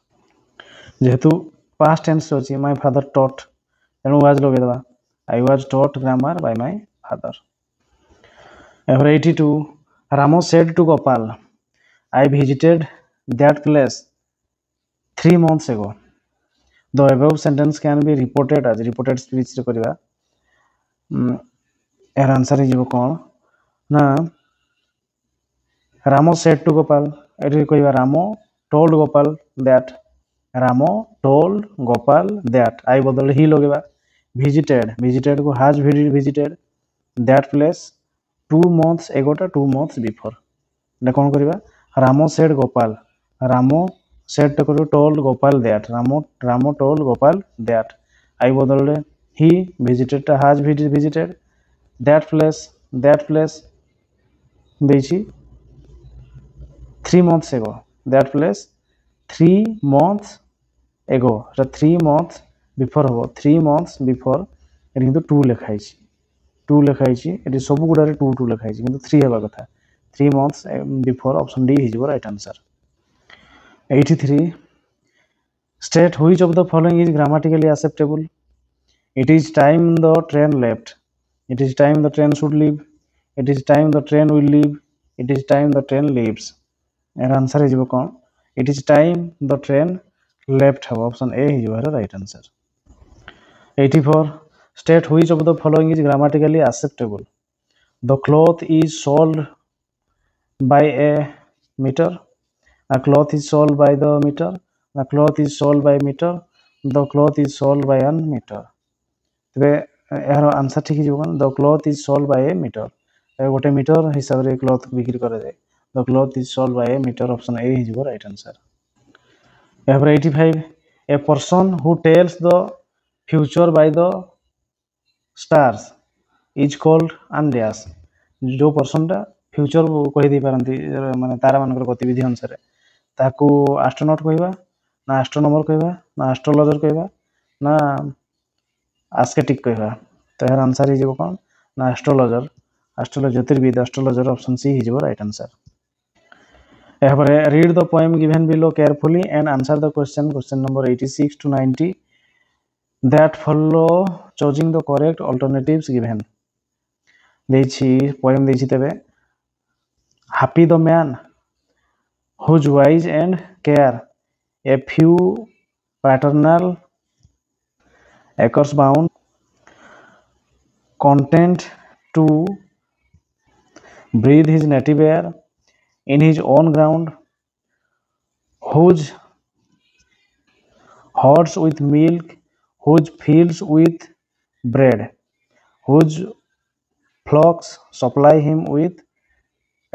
जेहेतु past tense अछि my father taught तेनु was लगे दबा I was taught grammar by my father ever 82 Ramo said to Gopal I visited that place 3 months ago the above sentence can be reported as reported speech रे करबा यार answer हिजो कोन ना Ramo said to Gopal एठी कहबा Ramo told Gopal that Ramo told Gopal that I बदल ही लगेबा visited को has visited that place 2 months ago टा 2 months before ना कोन करबा Ramo said said to told Gopal that Ramo told Gopal that I বদলে he visited that place ଦେଇଛି 3 months ago that place 3 months ago এটা 3 months before হব 3 months before এটি কিন্তু 2 লেখা ହେଇଛି 2 লেখা ହେଇଛି এটি ସବୁ গুଡ଼ାରେ 2 ଲେଖା ହେଇଛି କିନ୍ତୁ 3 ହେବା କଥା 3 months before option D ହେଇଯିବ right answer 83 state which of the following is grammatically acceptable it is time the train left it is time the train should leave it is time the train will leave it is time the train leaves এর answer ହେଇଯିବ কোন it is time the train left have option A ହେଇଯିବ এর right answer 84 state which of the following is grammatically acceptable the cloth is sold by a meter a cloth is sold by the meter the cloth is sold by meter the cloth is sold by an meter তবে এর answer ঠিক ହେଇଯିବ কোন the cloth is sold by a meter গোটে metre হিসাবে cloth বিক্রি করা যায় the cloth is sold by a meter option A ହେଇଯିବ right answer এরপর 85 a person who tells the future by the stars is called undash जो पर्सनटा future कहि दे पारंती माने तारा मानकर गतिविधि अनुसार ताकू एस्ट्रोनॉट कहबा ना एस्ट्रोनॉमर कहबा ना एस्ट्रोलॉजर कहबा ना एस्केटिक कहबा तो यार आंसर ही जेबो कोन ना एस्ट्रोलॉजर ज्योतिर्विद एस्ट्रोलॉजर ऑप्शन सी ही जेबो राइट आंसर एहपरे read the poem given below carefully and answer the question number 86 to 90 that follow choosing the correct alternatives given ଦେଇଛି poem ଦେଇଛି ତେବେ happy the man whose wise and care a few paternal acres bound content to breathe his native air in his own ground whose hordes with milk whose fields with bread whose flocks supply him with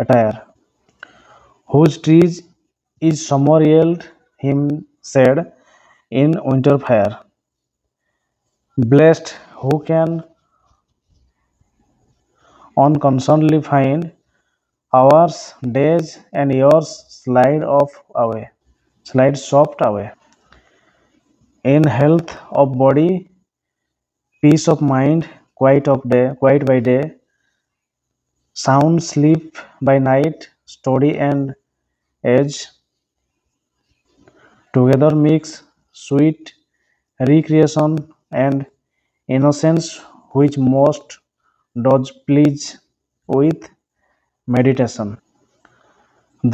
attire whose trees is summer yield him shade in winter fire blessed who can unconcernedly find hours days and years slide soft away in health of body peace of mind quiet by day sound sleep by night study and age together mix sweet recreation and innocence which most does please with meditation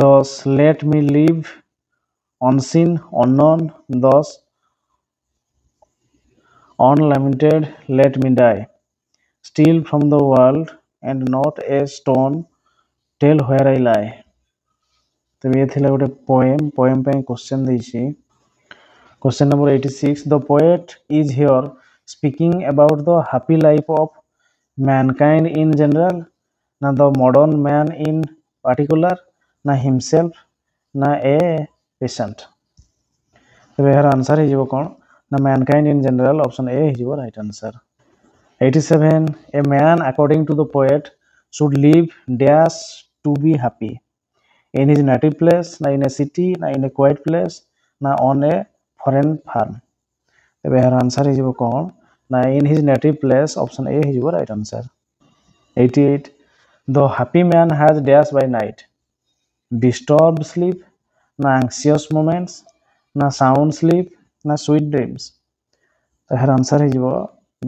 thus let me live unseen unknown thus unlamented let me die steal from the world and not a stone tell where I lie तो ये थिला गोटे poem पे question देछि question number 86 the poet is here speaking about the happy life of mankind in general na the modern man in particular na himself na a patient तो यार answer हे जिवो कोन ना mankind in general option A हे जिवो right answer 87 a man according to the poet should live dash to be happy in his native place na in a city na in a quiet place na on a foreign farm तबे यार answer हे जिवो कोन ना in his native place option A हे जिवो right answer 88 the happy man has dash by night disturbed sleep na anxious moments na sound sleep na sweet dreams तो यार answer हे जिवो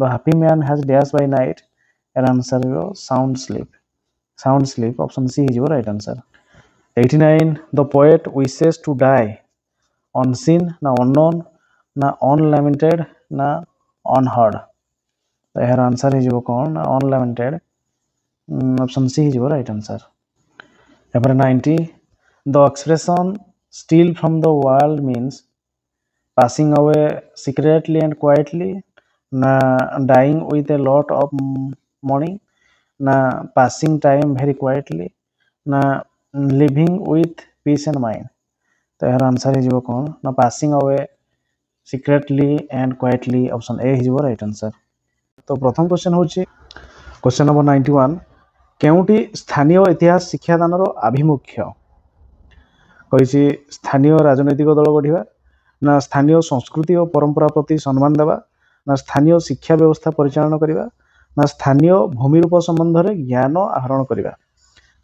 the happy man has dash by night यार answer हे sound sleep option C हे जिवो right answer 89 the poet wishes to die unseen na unknown na unlamented na unheard तो यार answer हे जिवो कोन ना unlamented option C हे जिवो right answer एपर 90 the expression steal from the world means passing away secretly and quietly na dying with a lot of money na passing time very quietly na living with peace and mind तो यार answer हो कौन ना passing away secretly and quietly option A हो right answer. तो प्रथम question हूँ question number 91 केउटी स्थानीय इतिहास शिक्षादान आभिमुख्य कही स्थानीय राजनैतिक दल गढ़ा ना स्थानीय संस्कृति और परंपरा प्रति सम्मान देवा ना स्थानीय शिक्षा व्यवस्था परिचालन करने ना स्थानीय भूमिरूप संबंध में ज्ञान आहरण करने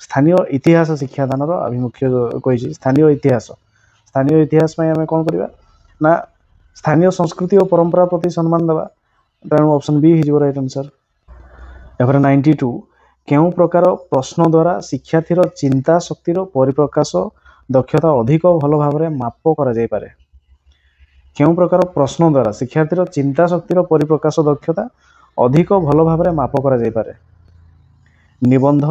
स्थानीय इतिहास शिक्षादान आभिमुख्य कही स्थानीय इतिहास आम कौन करवा ना स्थानीय संस्कृति और परंपरा प्रति सम्मान देवा तेणु ऑप्शन बी हो राइट आंसर। एपर 92 केउ प्रकार प्रश्न द्वारा शिक्षार्थीर चिंता शक्तिर परिप्रकाश दक्षता अधिक भल भाव में माप करा जाय पारे केउ प्रकार प्रश्न द्वारा शिक्षार्थीर चिंता शक्तिर परिप्रकाश दक्षता अधिक भल भाव में माप करा जाय पारे निबंध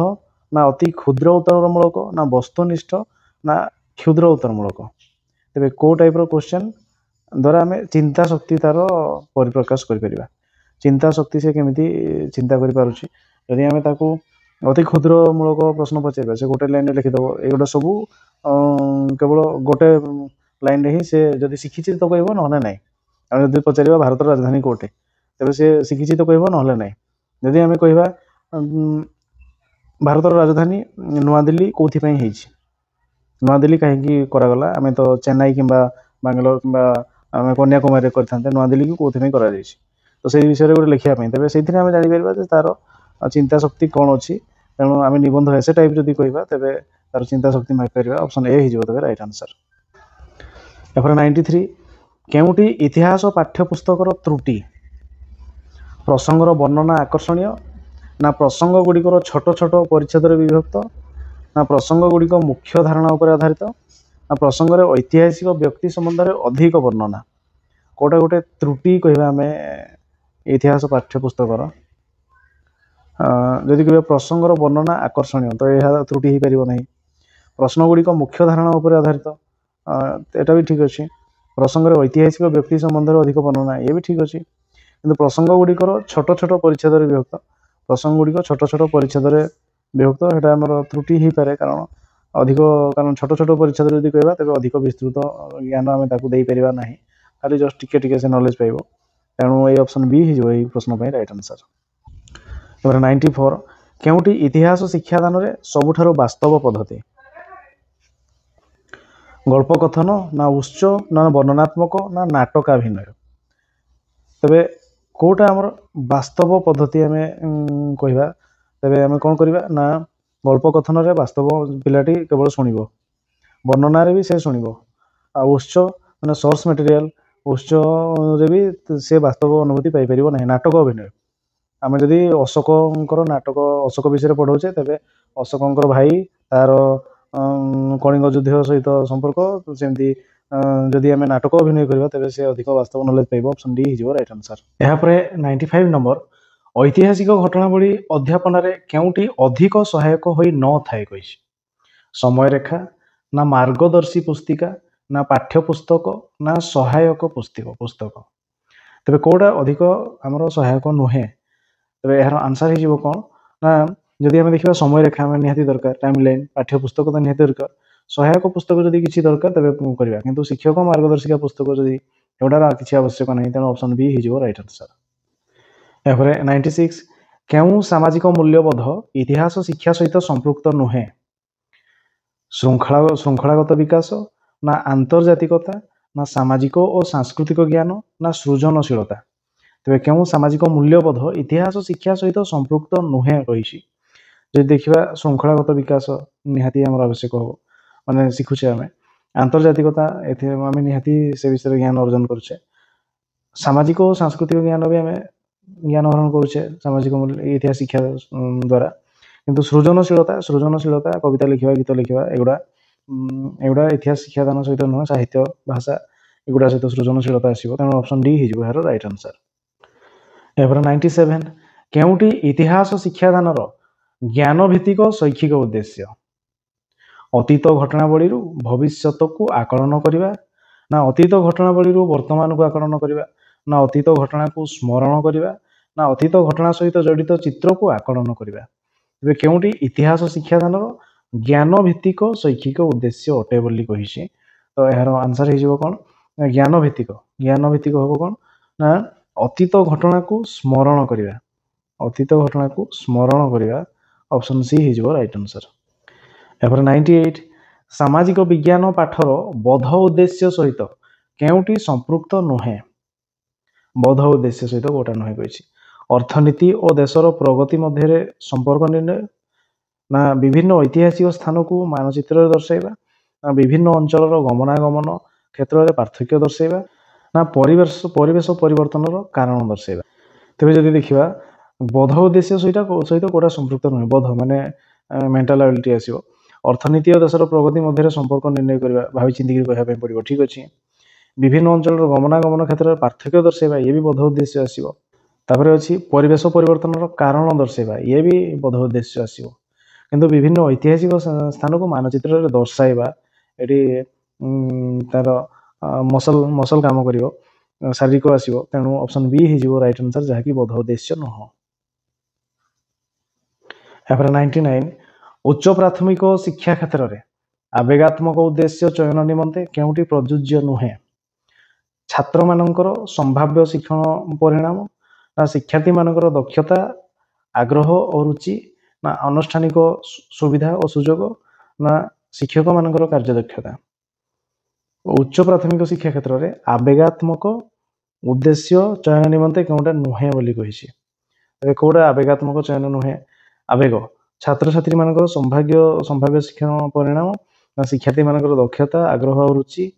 ना अति क्षुद्र उत्तरमूलक ना वस्तुनिष्ठ ना क्षुद्र उत्तरमूलक तेरे को टाइप क्वेश्चन द्वारा आम चिंता शक्ति तार परिप्रकाश कर चिंता शक्ति से केमी चिंता करें आम ताकू अति क्षुद्रमूलक प्रश्न पचार से गोटे लाइन लिखिदेव एगुटा सब केवल गोटे लाइन ही से जब शिखी तो कह ना ना जब पचार भारत राजधानी कोटे तेज से शिखी तो कह ना ना जदि आम कह भारत राजधानी नुआ दिल्ली कौन नुआ दिल्ली कहीं करागला आम तो चेन्नई कि बांगलोर कि आम कन्याकुमारी करते नुआ दिल्ली को कौन करा तो से विषय में गोटे लिखापी तेज से आम जापर तार चिंता शक्ति कौन अच्छी तेणु आम निबंध ऐसे टाइप जब कह तेज तार चिंता शक्ति मापिपर ऑप्शन ए हो राइट आंसर। एपर 93 केउटी इतिहास पाठ्यपुस्तकर त्रुटि प्रसंगर वर्णना आकर्षणीय ना प्रसंग गुड़िकर छोट छोट परिच्छेद विभक्त ना प्रसंग गुड़िक मुख्य धारणा उपर आधारित ना प्रसंग ऐतिहासिक व्यक्ति संबंध में अधिक वर्णना कोटा गोटे त्रुटि कह आम इतिहास पाठ्यपुस्तकर जदि कह प्रसंगर वर्णना आकर्षणीय तो यह त्रुटि हो पार ना प्रश्न गुड़िक मुख्य धारणा उपर आधारित एटा भी ठीक अच्छे प्रसंग ऐतिहासिक व्यक्ति संबंध में अधिक वर्णना ये भी ठीक अच्छे कि प्रसंग गुड़िकर छोट छोट परिच्छेद विभक्त प्रसंग गुड़िक छोट छोट परिच्छेद विभक्त है आम त्रुटि हो पाए कारण अधिक कारण छोट छोट परिच्छेद जब कह तेज अधिक विस्तृत ज्ञान आम देपर ना खाली जस्ट टिके से नॉलेज पाइब तेणु ये ऑप्शन बी हो प्रश्न पर राइट आंसर। 94 केउटी इतिहास शिक्षादान में सबुठार वास्तव पद्धति गल्प कथन ना उच्च ना वर्णनात्मक ना नाटकाभिनय तेरे कोटा आमर वास्तव पद्धति आम कहवा तेरे आम कौन करवा ना गल्प कथन रे वास्तव पिलाटी केवल शुण वर्णन भी से शुण उच्च मैंने सोर्स मटेरियल उच्च भी से वास्तव अनुभूति पाइपर ना नाटक अभिनय आम जदि अशोकर नाटक अशोक विषय पढ़ाऊे तेज अशोकर भाई तार कलिंग युद्ध सहित संपर्क सेमती जदि आम नाटक अभिनय करवा तेज से अधिक वास्तव नॉलेज पाइब ऑप्शन डी हो राइट आंसर। यापर 95 नंबर ऐतिहासिक घटनावली अध्यापन केउटी अधिक सहायक हो न थाए कही समय रेखा ना मार्गदर्शी पुस्तिका ना पाठ्यपुस्तक ना सहायक पुस्तक तेरे कौटा अधिक आमर सहायक नुहे तेज यार आंसर हो कौन ना जदि आम देखा समय रेखा आम निहाती दरकार टाइम लाइन पाठ्यपुस्तक तो निहाती दरकार सहायक पुस्तक जदि किसी दरकार तेज करवा किंतु शिक्षक मार्गदर्शिका पुस्तक जदि एटार किसी आवश्यक नहीं तेणु ऑप्शन बी हो राइट आंसर। यापर 96 केउ सामाजिक मूल्यबोध इतिहास शिक्षा सहित संपृक्त नुहे श्रृंखलागत विकास ना आंतर्जातिकता ना सामाजिक और सांस्कृतिक ज्ञान ना सृजनशीलता तेज केउ सामाजिक मूल्यबोध इतिहास शिक्षा सहित संपृक्त नुहे कही जब देखा श्रृंखलागत विकास निहाती आम आवश्यक हम मानने शिखुचे आम आंतर्जातिकता आम निहाती से विषय ज्ञान अर्जन करुचे सामाजिक और सांस्कृतिक ज्ञान भी आम ज्ञान आहरण करुचे सामाजिक मूल्य इतिहास शिक्षा द्वारा किंतु सृजनशीलता कविता लिखा गीत लिखा एगुड़ा इतिहास शिक्षादान सहित नुह साहित्य भाषा एगुड़ा सहित सृजनशीलता आसो तेणु ऑप्शन डी हो यार राइट आंसर। यापर 97 केउटी इतिहास शिक्षादान ज्ञान भित्तिक शैक्षिक उद्देश्य अतीत घटनावली भविष्यत को आकलन करवा ना अतीत घटनावली वर्तमान को आकलन करवा ना अतीत घटना को स्मरण करवा ना अतीत घटना सहित जड़ित चित्र को आकलन करवा तेज केउटी इतिहास शिक्षादान ज्ञान भित्तिक शैक्षिक उद्देश्य अटे बोली कही तो यार आंसर हो कौन ज्ञान भित्तिक हम कौन ना अतीत घटना को स्मरण करवा अतीत घटना को स्मरण करवा ऑप्शन सी हो राइट आंसर। एपर 98 सामाजिक विज्ञान पाठर बोध उद्देश्य सहित केउटी संपृक्त नुहे बोध उद्देश्य सहित गोटा नुहे कही अर्थनीति और देशर प्रगति मध्य संपर्क निर्णय ना विभिन्न ऐतिहासिक स्थान को मानचित्र दर्शाइबा ना विभिन्न अंचल गमनागमन क्षेत्र में पार्थक्य दर्शाइबा ना परिवेश परिवर्तन कारण दर्शाइबा। तेज जदि देखा बोध उद्देश्य सहित गोटा संपृक्त नुहे बोध माने मेंटल एबिलिटी आसो अर्थनीति और देशर प्रगति मध्य संपर्क निर्णय करवा भाई चिंतिक कहवाई पड़ो ठीक अच्छे विभिन्न अंचल गमनागमन क्षेत्र में पार्थक्य दर्शाइबा ये भी बोध उद्देश्य आसो अच्छी परिवेश परिवर्तन कारण दर्शाइबा ये भी बोध उद्देश्य आसो किंतु विभिन्न ऐतिहासिक स्थान को मानचित्र दर्शाइबा ये तार मसल मसल काम कर शारीरिक आसो तेणु ऑप्शन बी हो राइट आंसर जहाँकि बोध उद्देश्य नुह। यापर 99 उच्च प्राथमिक शिक्षा क्षेत्र में आवेगात्मक उद्देश्य चयन निमंते केउटी प्रযোज्य नुहे छात्र मानकर संभाव्य शिक्षण परिणाम ना शिक्षार्थी मानकर दक्षता आग्रह और रुचि ना अनुष्ठानिक सुविधा और सुजोग ना शिक्षक मानकर कार्यदक्षता। उच्च प्राथमिक शिक्षा क्षेत्र में आवेगात्मक उद्देश्य चयन निमंते केउटा नुहे बोली कही कौटा आवेगात्मक चयन नुहे आवेग छात्र छात्री मानकर संभाव्य शिक्षण परिणाम ना शिक्षार्थी मानकर दक्षता आग्रह और रुचि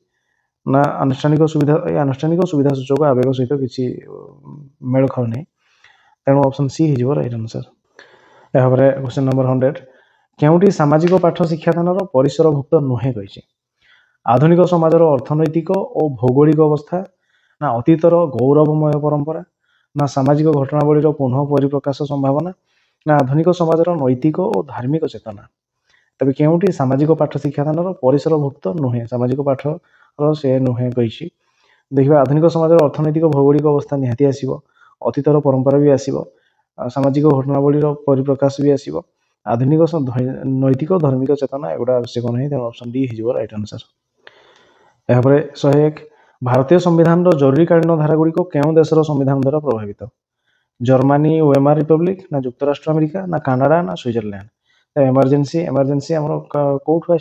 ना आनुष्ठानिक सुविधा सुजोग आवेग सहित किसी मेल खाऊ नहीं तेणु ऑप्शन सी हो राइट आंसर। यापर क्वेश्चन नंबर 100 केउटी सामाजिक पाठ शिक्षादान परिसरभुक्त नुहे कही आधुनिक समाजर अर्थनैतिक और भौगोलिक अवस्था ना अतीतर गौरवमय परंपरा ना सामाजिक घटनावलीर पुनः परिप्रकाश संभावना ना आधुनिक समाजर नैतिक और धार्मिक चेतना तेज केउटी सामाजिक पाठ शिक्षादान परिसरभुक्त नुहे सामाजिक पाठ से नुहे कही देखिए आधुनिक समाजर अर्थनैतिक भौगोलिक अवस्था निहाती आसो अतीतर परंपरा भी आसो सामाजिक घटनावलीर परिप्रकाश भी आसो आधुनिक नैतिक धार्मिक चेतना एगुड़ा आवश्यक नहीं तेणु ऑप्शन डी हो राइट आंसर। यापर 101 भारतीय संविधान जरूरीकालीन धारागुड़िक केउं देशर संविधान द्वारा प्रभावित जर्मनी वेमार रिपब्लिक ना जुक्तराष्ट्र अमेरिका ना कानाडा ना स्विट्जरलैंड एमरजेंसी आम कौटू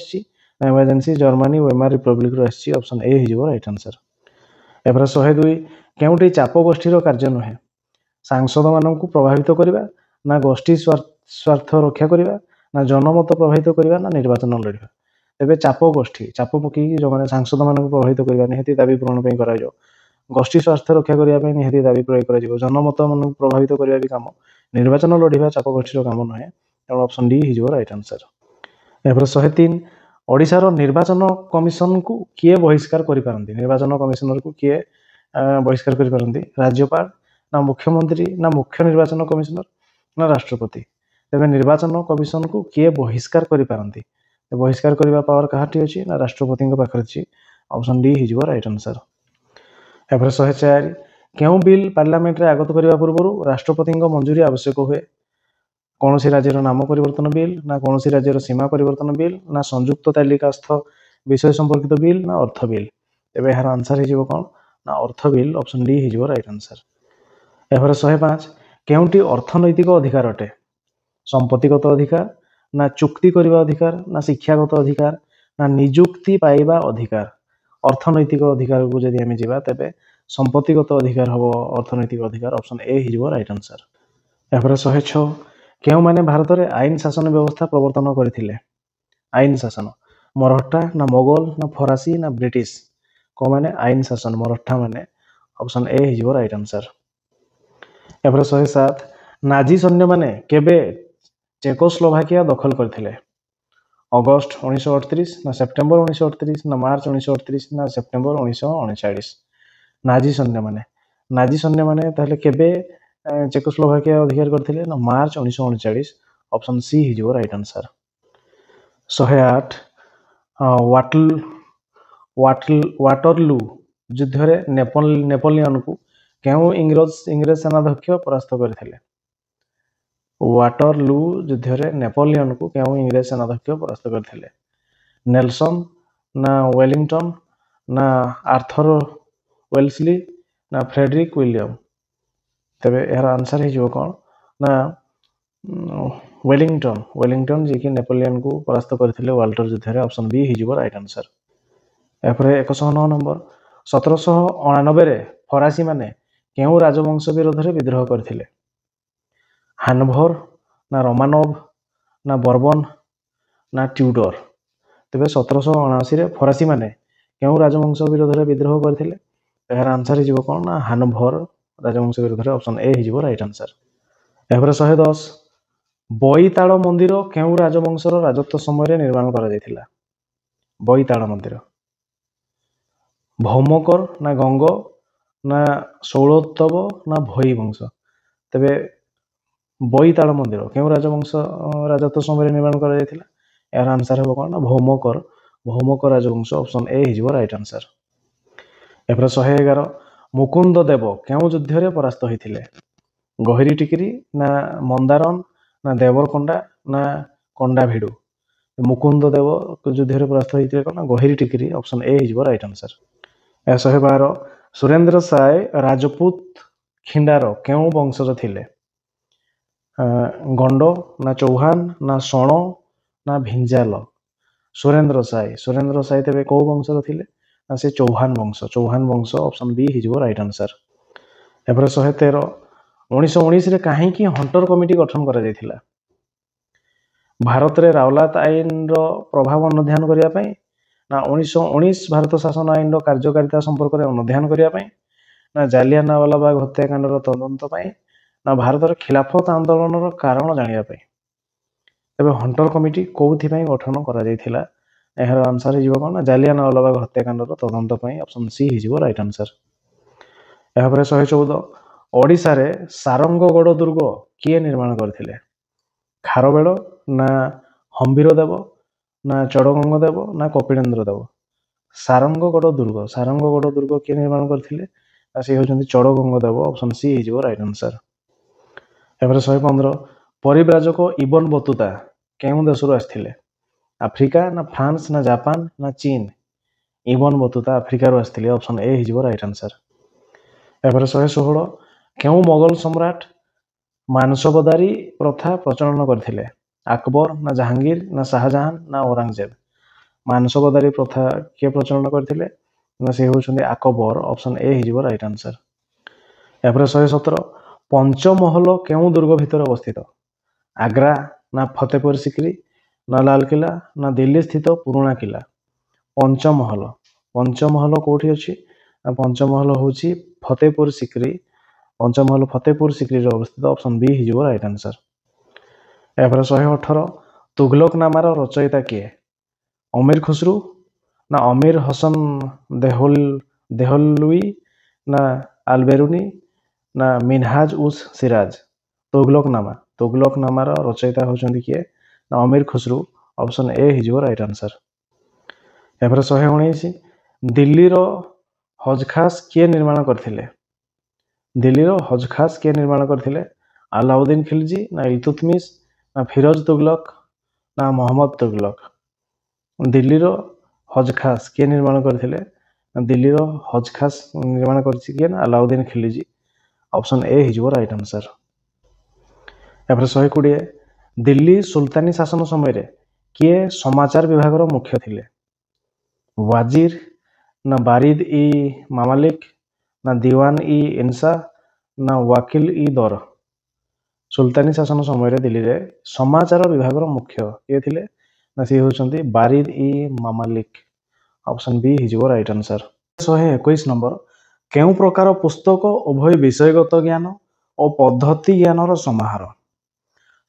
एमरजेंसी जर्मनी वेमार रिपब्लिक आसी ऑप्शन ए हो राइट आंसर। यापर 102 केउटी चाप गोष्ठीर कार्य नुहे सांसद मानक प्रभावित करवा ना गोष्ठी स्वार्थ रक्षा करवा ना जनमत प्रभावित करवा ना निर्वाचन लड़वा तेज चाप गोष्ठी चाप पकई जो मैंने सांसद मानक प्रभावित करवा निहाती दाबी पूरण कर गोष्ठी स्वास्थ्य रक्षा करने निहाती दाबी प्रयोग कर जनमत मान प्रभावित करने भी कम निर्वाचन लड़वा चाप गोष्ठीर काम नुहे तेणु ऑप्शन डी हो राइट आंसर। यापर 103 ओडिशार निर्वाचन कमिशन को किए बहिष्कार करिपारंती निर्वाचन कमिशनर को किए बहिष्कार करिपारंती राज्यपाल ना मुख्यमंत्री ना मुख्य निर्वाचन कमिशनर ना राष्ट्रपति तेज निर्वाचन कमिशन को किए बहिष्कार करिपारंती बहिष्कार करने पावर कहाटी अच्छी ना राष्ट्रपति पाखे अच्छी ऑप्शन डी हो राइट आंसर। यापर 104 केउं बिल पार्लियामेंट रे आगत करने पूर्व राष्ट्रपति मंजूरी आवश्यक हुए कौन सी राज्यर नाम परिवर्तन बिल ना कौन सी राज्यर सीमा परिवर्तन बिल ना संयुक्त तालिकास्थ विषय संपर्कित बिल ना अर्थ बिल एवं यार आंसर हो कौन ना अर्थ बिल ऑप्शन डी हो राइट आंसर। यापर 105 केउंटी अर्थनैतिक अधिकार अटे संपत्तिगत अधिकार ना चुक्ति करने अधिकार ना शिक्षागत अधिकार ना निजुक्ति पाइबा अधिकार अर्थनैतिक अधिकार को जब आम जा तेज संपत्तिगत अधिकार हम अर्थनैतिक अधिकार ऑप्शन ए हो राइट आंसर। यापर 106 केउ माने भारत में आईन शासन व्यवस्था प्रवर्तन करथिले आईन शासन मराठा ना मोगल ना फरासी ना ब्रिटिश कौ माने आईन शासन मराठा माने ऑप्शन ए हो राइट आंसर। यापर 107 नाजी सैन्य माने केबे चेकोस्लोवाकिया दखल करथिले अगस्त 1938 ना सेप्टेम्बर 1938 ना मार्च 1938 ना सेप्टेम्बर 1939 नाजी सैन्य माने ताहले केबे चेकोस्लोवाकिया अधिकार करथिले ना मार्च 1939 ऑप्शन सी हो राइट आंसर। 108 वाटरलू युद्ध रे नेपोलियन को केउ इंग्रज सेनाध्यक्ष परास्त करथिले वाटरलू युद्ध रे नेपोलियन को केउ इंग्रज सेनाध्यक्ष परास्त करथिले नेल्सन ना वेलिंगटन ନା ଆର୍ଥର ୱେଲସ୍ଲି ନା ଫ୍ରେଡରିକ୍ ୱିଲିୟମ। ତେବେ ଏହାର ଆନ୍ସର ହେଇଯିବ କ'ଣ ନା ୱେଲିଂଟନ ଯିଏକି ନେପୋଲିୟନକୁ ପରାସ୍ତ କରିଥିଲେ ୱାଲ୍ଟର ଯୁଦ୍ଧରେ। ଅପସନ୍ ବି ହେଇଯିବ ରାଇଟ୍ ଆନ୍ସର। ଏହାପରେ 109 ନମ୍ବର 1799ରେ ଫରାସୀମାନେ କେଉଁ ରାଜବଂଶ ବିରୋଧରେ ବିଦ୍ରୋହ କରିଥିଲେ? ହାନୋଭର ନା ରୋମାନୋଭ ନା ବର୍ବନ ନା ଟ୍ୟୁଡର। ତେବେ 1779ରେ ଫରାସୀମାନେ କେଉଁ ରାଜବଂଶ ବିରୋଧରେ ବିଦ୍ରୋହ କରିଥିଲେ? ଏହାର ଆନ୍ସର ହେଇଯିବ କ'ଣ ନା ହାନୋଭର ରାଜବଂଶ ବିରୋଧରେ। ଅପସନ୍ ଏ ହେଇଯିବ ରାଇଟ୍ ଆନ୍ସର। ଏହାପରେ 110 ବଇତାଳ ମନ୍ଦିର କେଉଁ ରାଜବଂଶର ରାଜତ୍ୱ ସମୟରେ ନିର୍ମାଣ କରାଯାଇଥିଲା? ବଇତାଳ ମନ୍ଦିର ଭୌମକର ନା ଗଙ୍ଗ ନା ଷୋଳୋତ୍ତବ ନା ଭୋଇ ବଂଶ। ତେବେ ବଇତାଳ ମନ୍ଦିର କେଉଁ ରାଜବଂଶ ରାଜତ୍ୱ ସମୟରେ ନିର୍ମାଣ କରାଯାଇଥିଲା? ଏହାର ଆନ୍ସର ହେବ କ'ଣ ନା ଭୌମକର ରାଜବଂଶ। ଅପସନ୍ ଏ ହେଇଯିବ ରାଇଟ୍ ଆନ୍ସର। ଏହାପରେ 111 ମୁକୁନ୍ଦ ଦେବ କେଉଁ ଯୁଦ୍ଧରେ ପରାସ୍ତ ହୋଇଥିଲେ? ଗହିରୀ ଟିକିରି ନା ମନ୍ଦାରନ ନା ଦେବରକୋଣ୍ଡା ନା କଣ୍ଡାଭିଡୁ। ମୁକୁନ୍ଦ ଦେବ ଯୁଦ୍ଧରେ ପରାସ୍ତ ହୋଇଥିଲେ କ'ଣ ନା ଗହିରୀ ଟିକିରି। ଅପସନ୍ ଏ ହେଇଯିବ ରାଇଟ୍ ଆନ୍ସର। ଏହା 112 ସୁରେନ୍ଦ୍ର ସାଏ ରାଜପୁତ ଖିଣ୍ଡାର କେଉଁ ବଂଶଜ ଥିଲେ? ଗଣ୍ଡ ନା ଚୌହାନ ନା ସଣ ନା ଭିଞ୍ଜାଲ। ସୁରେନ୍ଦ୍ର ସାଏ ତେବେ କୋଉ ବଂଶର ଥିଲେ? ନା ସେ ଚୌହାନ ବଂଶ। ଅପସନ୍ ବି ହେଇଯିବ ରାଇଟ୍ ଆନ୍ସର। ଏପରେ 113 1919ରେ କାହିଁକି ହଣ୍ଟର କମିଟି ଗଠନ କରାଯାଇଥିଲା? ଭାରତରେ ରାଓଲାତ ଆଇନର ପ୍ରଭାବ ଅନୁଧ୍ୟାନ କରିବା ପାଇଁ ନା 1919 ଭାରତ ଶାସନ ଆଇନର କାର୍ଯ୍ୟକାରିତା ସମ୍ପର୍କରେ ଅନୁଧ୍ୟାନ କରିବା ପାଇଁ ନା ଜାଲିଆନାୱାଲାବାଗ ହତ୍ୟାକାଣ୍ଡର ତଦନ୍ତ ପାଇଁ ନା ଭାରତର ଖିଲାଫତ ଆନ୍ଦୋଳନର କାରଣ ଜାଣିବା ପାଇଁ। ତେବେ ହଣ୍ଟର କମିଟି କୋଉଥିପାଇଁ ଗଠନ କରାଯାଇଥିଲା? ଏହାର ଆନ୍ସର ହେଇଯିବ କ'ଣ ନା ଜାଲିଆନାୱାଲାବାଗ ହତ୍ୟାକାଣ୍ଡର ତଦନ୍ତ ପାଇଁ। ଅପସନ୍ ସି ହେଇଯିବ ରାଇଟ୍ ଆନ୍ସର। ଏହାପରେ 114 ଓଡ଼ିଶାରେ ସାରଙ୍ଗଗଡ଼ ଦୁର୍ଗ କିଏ ନିର୍ମାଣ କରିଥିଲେ? ଖାରବେଳ ନା ହମ୍ବିର ଦେବ ନା ଚଡ଼ଗଙ୍ଗ ଦେବ ନା କପିଳେନ୍ଦ୍ର ଦେବ। ସାରଙ୍ଗଗଡ଼ ଦୁର୍ଗ କିଏ ନିର୍ମାଣ କରିଥିଲେ? ସେ ହେଉଛନ୍ତି ଚଡ଼ଗଙ୍ଗ ଦେବ। ଅପସନ୍ ସି ହେଇଯିବ ରାଇଟ୍ ଆନ୍ସର। ଏହାପରେ 115 ପରିବ୍ରାଜକ ଇବନ ବତୁତା କେଉଁ ଦେଶରୁ ଆସିଥିଲେ? ଆଫ୍ରିକା ନା ଫ୍ରାନ୍ସ ନା ଜାପାନ ନା ଚୀନ। ଇବନ ବତୁତା ଆଫ୍ରିକାରୁ ଆସିଥିଲେ। ଅପସନ୍ ଏ ହେଇଯିବ ରାଇଟ୍ ଆନ୍ସର। ଏହାପରେ 116 କେଉଁ ମୋଗଲ ସମ୍ରାଟ ମାନସବଦାରୀ ପ୍ରଥା ପ୍ରଚଳନ କରିଥିଲେ? ଆକବର ନା ଜାହାଙ୍ଗୀର ନା ଶାହଜାହାନ ନା ଔରଙ୍ଗଜେବ। ମାନସବଦାରୀ ପ୍ରଥା କିଏ ପ୍ରଚଳନ କରିଥିଲେ? ନା ସେ ହେଉଛନ୍ତି ଆକବର। ଅପସନ୍ ଏ ହେଇଯିବ ରାଇଟ୍ ଆନ୍ସର। ଏହାପରେ 117 ପଞ୍ଚମହଲ କେଉଁ ଦୁର୍ଗ ଭିତରେ ଅବସ୍ଥିତ? ଆଗ୍ରା ନା ଫତେପୁର ସିକ୍ରି ନା ଲାଲକିଲ୍ଲା ନା ଦିଲ୍ଲୀ ସ୍ଥିତ ପୁରୁଣା କିଲ୍ଲା। ପଞ୍ଚମହଲ କୋଉଠି ଅଛି? ପଞ୍ଚମହଲ ହେଉଛି ଫତେପୁର ସିକ୍ରି। ପଞ୍ଚମହଲ ଫତେପୁର ସିକ୍ରିରେ ଅବସ୍ଥିତ। ଅପସନ୍ ବି ହେଇଯିବ ରାଇଟ୍ ଆନ୍ସର। ଏହାପରେ 118 ତୁଗଲକନାମାର ରଚୟିତା କିଏ? ଅମୀର ଖୁସରୁ ନା ଅମୀର ହସନ ଦେହଲୱି ନା ଆଲବେରୁନି ନା ମିନହାଜ ଉସ୍ ସିରାଜ। ତୁଗଲକନାମାର ରଚୟିତା ହେଉଛନ୍ତି କିଏ? ନା ଅମୀର ଖୁସରୁ। ଅପସନ୍ ଏ ହେଇଯିବ ରାଇଟ୍ ଆନ୍ସର। ଏହାପରେ 119 ଦିଲ୍ଲୀର ହଜ୍ କିଏ ନିର୍ମାଣ କରିଥିଲେ? ଆଲାଉଦ୍ଦିନ ଖିଲଜି ନା ଇଲତୁତମିଶ ନା ଫିରୋଜ ତୁଗଲକ ନା ମହମ୍ମଦ ତୁଗଲକ। ଦିଲ୍ଲୀର ହଜ୍ କିଏ ନିର୍ମାଣ କରିଥିଲେ? ଦିଲ୍ଲୀର ହଜ୍ ନିର୍ମାଣ କରିଛି କିଏ? ନା ଆଲାଉଦ୍ଦିନ ଖିଲଜି। ଅପସନ୍ ଏ ହେଇଯିବ ରାଇଟ୍ ଆନ୍ସର। ଏହାପରେ 120 ଦିଲ୍ଲୀ ସୁଲତାନି ଶାସନ ସମୟରେ କିଏ ସମାଚାର ବିଭାଗର ମୁଖ୍ୟ ଥିଲେ? ୱାଜିର ନା ବାରିଦ ଇ ମାମାଲିକ ନା ଦିୱାନ ଇ ଇନସା ନା ୱାକିଲ ଇ ଦର। ସୁଲତାନି ଶାସନ ସମୟରେ ଦିଲ୍ଲୀରେ ସମାଚାର ବିଭାଗର ମୁଖ୍ୟ କିଏ ଥିଲେ? ନା ସେ ହେଉଛନ୍ତି ବାରିଦ ଇ ମାମାଲିକ। ଅପସନ୍ ବି ହେଇଯିବ ରାଇଟ୍ ଆନ୍ସର। 121 ନମ୍ବର କେଉଁ ପ୍ରକାର ପୁସ୍ତକ ଉଭୟ ବିଷୟଗତ ଜ୍ଞାନ ଓ ପଦ୍ଧତି ଜ୍ଞାନର ସମାହାର?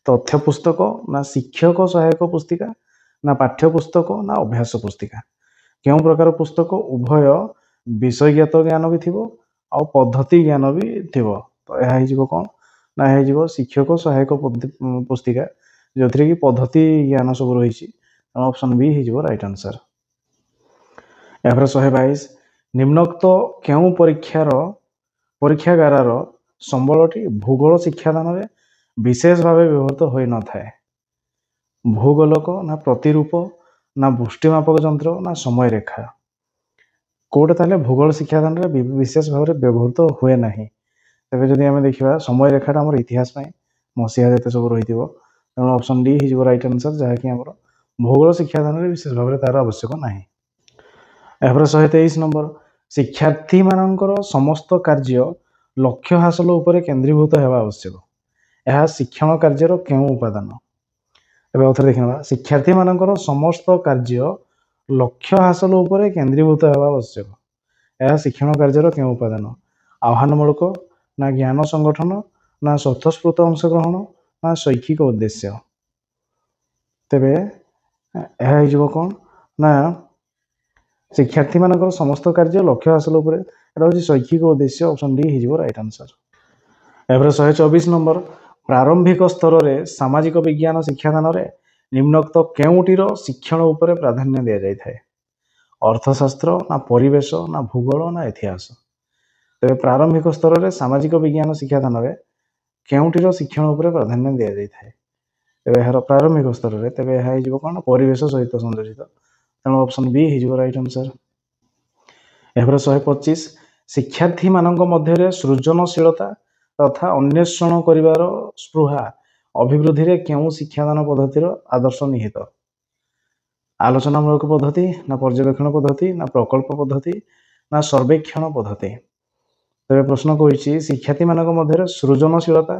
ତଥ୍ୟ ପୁସ୍ତକ ନା ଶିକ୍ଷକ ସହାୟକ ପୁସ୍ତିକା ନା ପାଠ୍ୟ ପୁସ୍ତକ ନା ଅଭ୍ୟାସ ପୁସ୍ତିକା। କେଉଁ ପ୍ରକାର ପୁସ୍ତକ ଉଭୟ ବିଷୟଗତ ଜ୍ଞାନ ବି ଥିବ ଆଉ ପଦ୍ଧତି ଜ୍ଞାନ ବି ଥିବ? ତ ଏହା ହେଇଯିବ କ'ଣ ନା ହେଇଯିବ ଶିକ୍ଷକ ସହାୟକ ପୁସ୍ତିକା, ଯେଉଁଥିରେ କି ପଦ୍ଧତି ଜ୍ଞାନ ସବୁ ରହିଛି। ଅପସନ୍ ବି ହେଇଯିବ ରାଇଟ୍ ଆନ୍ସର। ଏହାପରେ 122 ନିମ୍ନୋକ୍ତ କେଉଁ ପରୀକ୍ଷାଗାରର ସମ୍ବଳଟି ଭୂଗୋଳ ଶିକ୍ଷାଦାନରେ ବିଶେଷ ଭାବେ ବ୍ୟବହୃତ ହୋଇନଥାଏ? ଭୂଗୋଳକ ନା ପ୍ରତିରୂପ ନା ବୃଷ୍ଟିମାପକ ଯନ୍ତ୍ର ନା ସମୟରେଖା। କୋଉଟା ତାହେଲେ ଭୂଗୋଳ ଶିକ୍ଷାଦାନରେ ବିशेष ଭାବରେ ବ୍ୟବହୃତ ହୁଏ ନାହିଁ। ତେବେ ଯଦି ଆମେ ଦେଖିବା ସମୟ ରେଖାଟା ଆମର ଇତିହାସ ପାଇଁ ମସିହା ଯେତେ ସବୁ ରହିଥିବ, ତେଣୁ ଅପସନ୍ ଡି ହେଇଯିବ ରାଇଟ୍ ଆନ୍ସର, ଯାହାକି ଆମର ଭୂଗୋଳ ଶିକ୍ଷାଦାନରେ ବିଶେଷ ଭାବରେ ତାର ଆବଶ୍ୟକ ନାହିଁ। ଏହାପରେ 123 ନମ୍ବର, ଶିକ୍ଷାର୍ଥୀମାନଙ୍କର ସମସ୍ତ କାର୍ଯ୍ୟ ଲକ୍ଷ୍ୟ ହାସଲ ଉପରେ କେନ୍ଦ୍ରୀଭୂତ ହେବା ଆବଶ୍ୟକ। ଏହା ଶିକ୍ଷଣ କାର୍ଯ୍ୟର କେଉଁ ଉପାଦାନ? ଏବେ ଆଉଥରେ ଦେଖିନେବା, ଶିକ୍ଷାର୍ଥୀମାନଙ୍କର ସମସ୍ତ କାର୍ଯ୍ୟ ଲକ୍ଷ୍ୟ ହାସଲ ଉପରେ କେନ୍ଦ୍ରୀଭୂତ ହେବା ଆବଶ୍ୟକ। ଏହା ଶିକ୍ଷଣ କାର୍ଯ୍ୟର କେଉଁ ଉପାଦାନ? ଆହ୍ୱାନମୂଳକ, ନା ଜ୍ଞାନ ସଂଗଠନ, ନା ସ୍ୱତଃସ୍ଫୂର୍ତ୍ତ ଅଂଶଗ୍ରହଣ, ନା ଶୈକ୍ଷିକ ଉଦ୍ଦେଶ୍ୟ? ତେବେ ଏହା ହେଇଯିବ କ'ଣ ନା ଶିକ୍ଷାର୍ଥୀମାନଙ୍କର ସମସ୍ତ କାର୍ଯ୍ୟ ଲକ୍ଷ୍ୟ ହାସଲ ଉପରେ, ଏଟା ହେଉଛି ଶୈକ୍ଷିକ ଉଦ୍ଦେଶ୍ୟ, ଅପସନ୍ ଡି ହେଇଯିବ ରାଇଟ୍ ଆନ୍ସର। ଏହାପରେ 124 ନମ୍ବର, ପ୍ରାରମ୍ଭିକ ସ୍ତରରେ ସାମାଜିକ ବିଜ୍ଞାନ ଶିକ୍ଷାଦାନରେ ନିମ୍ନୋକ୍ତ କେଉଁଟିର ଶିକ୍ଷଣ ଉପରେ ପ୍ରାଧାନ୍ୟ ଦିଆଯାଇଥାଏ? ଅର୍ଥଶାସ୍ତ୍ର, ନା ପରିବେଶ, ନା ଭୂଗୋଳ, ନା ଇତିହାସ? ତେବେ ପ୍ରାରମ୍ଭିକ ସ୍ତରରେ ସାମାଜିକ ବିଜ୍ଞାନ ଶିକ୍ଷାଦାନରେ କେଉଁଟିର ଶିକ୍ଷଣ ଉପରେ ପ୍ରାଧାନ୍ୟ ଦିଆଯାଇଥାଏ? ତେବେ ଏହାର ପ୍ରାରମ୍ଭିକ ସ୍ତରରେ, ତେବେ ଏହା ହେଇଯିବ କ'ଣ? ପରିବେଶ ସହିତ ସଂଯୋଜିତ, ତେଣୁ ଅପସନ୍ ବି ହେଇଯିବ ରାଇଟ୍ ଆନ୍ସର। ଏହାପରେ 125, ଶିକ୍ଷାର୍ଥୀମାନଙ୍କ ମଧ୍ୟରେ ସୃଜନଶୀଳତା ତଥା ଅନ୍ୱେଷଣ କରିବାର ସ୍ପୃହା ଅଭିବୃଦ୍ଧିରେ କେଉଁ ଶିକ୍ଷାଦାନ ପଦ୍ଧତିର ଆଦର୍ଶ ନିହିତ? ଆଲୋଚନାମୂଳକ ପଦ୍ଧତି, ନା ପର୍ଯ୍ୟବେକ୍ଷଣ ପଦ୍ଧତି, ନା ପ୍ରକଳ୍ପ ପଦ୍ଧତି, ନା ସର୍ବେକ୍ଷଣ ପଦ୍ଧତି? ତେବେ ପ୍ରଶ୍ନ କହିଛି ଶିକ୍ଷାର୍ଥୀମାନଙ୍କ ମଧ୍ୟରେ ସୃଜନଶୀଳତା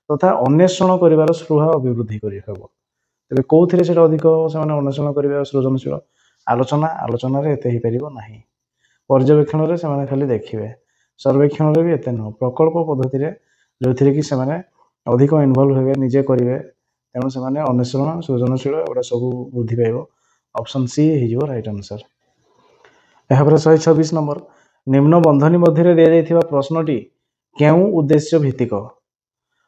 ତଥା ଅନ୍ୱେଷଣ କରିବାର ସ୍ପୃହା ଅଭିବୃଦ୍ଧି କରି ହେବ। ତେବେ କୋଉଥିରେ ସେଟା ଅଧିକ ସେମାନେ ଅନ୍ୱେଷଣ କରିବାର ସୃଜନଶୀଳ? ଆଲୋଚନାରେ ଏତେ ହେଇପାରିବ ନାହିଁ। ପର୍ଯ୍ୟବେକ୍ଷଣରେ ସେମାନେ ଖାଲି ଦେଖିବେ, ସର୍ବେକ୍ଷଣରେ ବି ଏତେ ନୁହଁ। ପ୍ରକଳ୍ପ ପଦ୍ଧତିରେ ଯେଉଁଥିରେ କି ସେମାନେ ଅଧିକ ଇନଭଲ୍ଭ ହେବେ, ନିଜେ କରିବେ, ତେଣୁ ସେମାନେ ଅନ୍ୱେଷଣ, ସୃଜନଶୀଳ ଏଗୁଡ଼ା ସବୁ ବୃଦ୍ଧି ପାଇବ। ଅପସନ୍ ସି ହେଇଯିବ ରାଇଟ୍ ଆନ୍ସର। ଏହାପରେ 126 ନମ୍ବର, ନିମ୍ନ ବନ୍ଧନୀ ମଧ୍ୟରେ ଦିଆଯାଇଥିବା ପ୍ରଶ୍ନଟି କେଉଁ ଉଦ୍ଦେଶ୍ୟ ଭିତ୍ତିକ?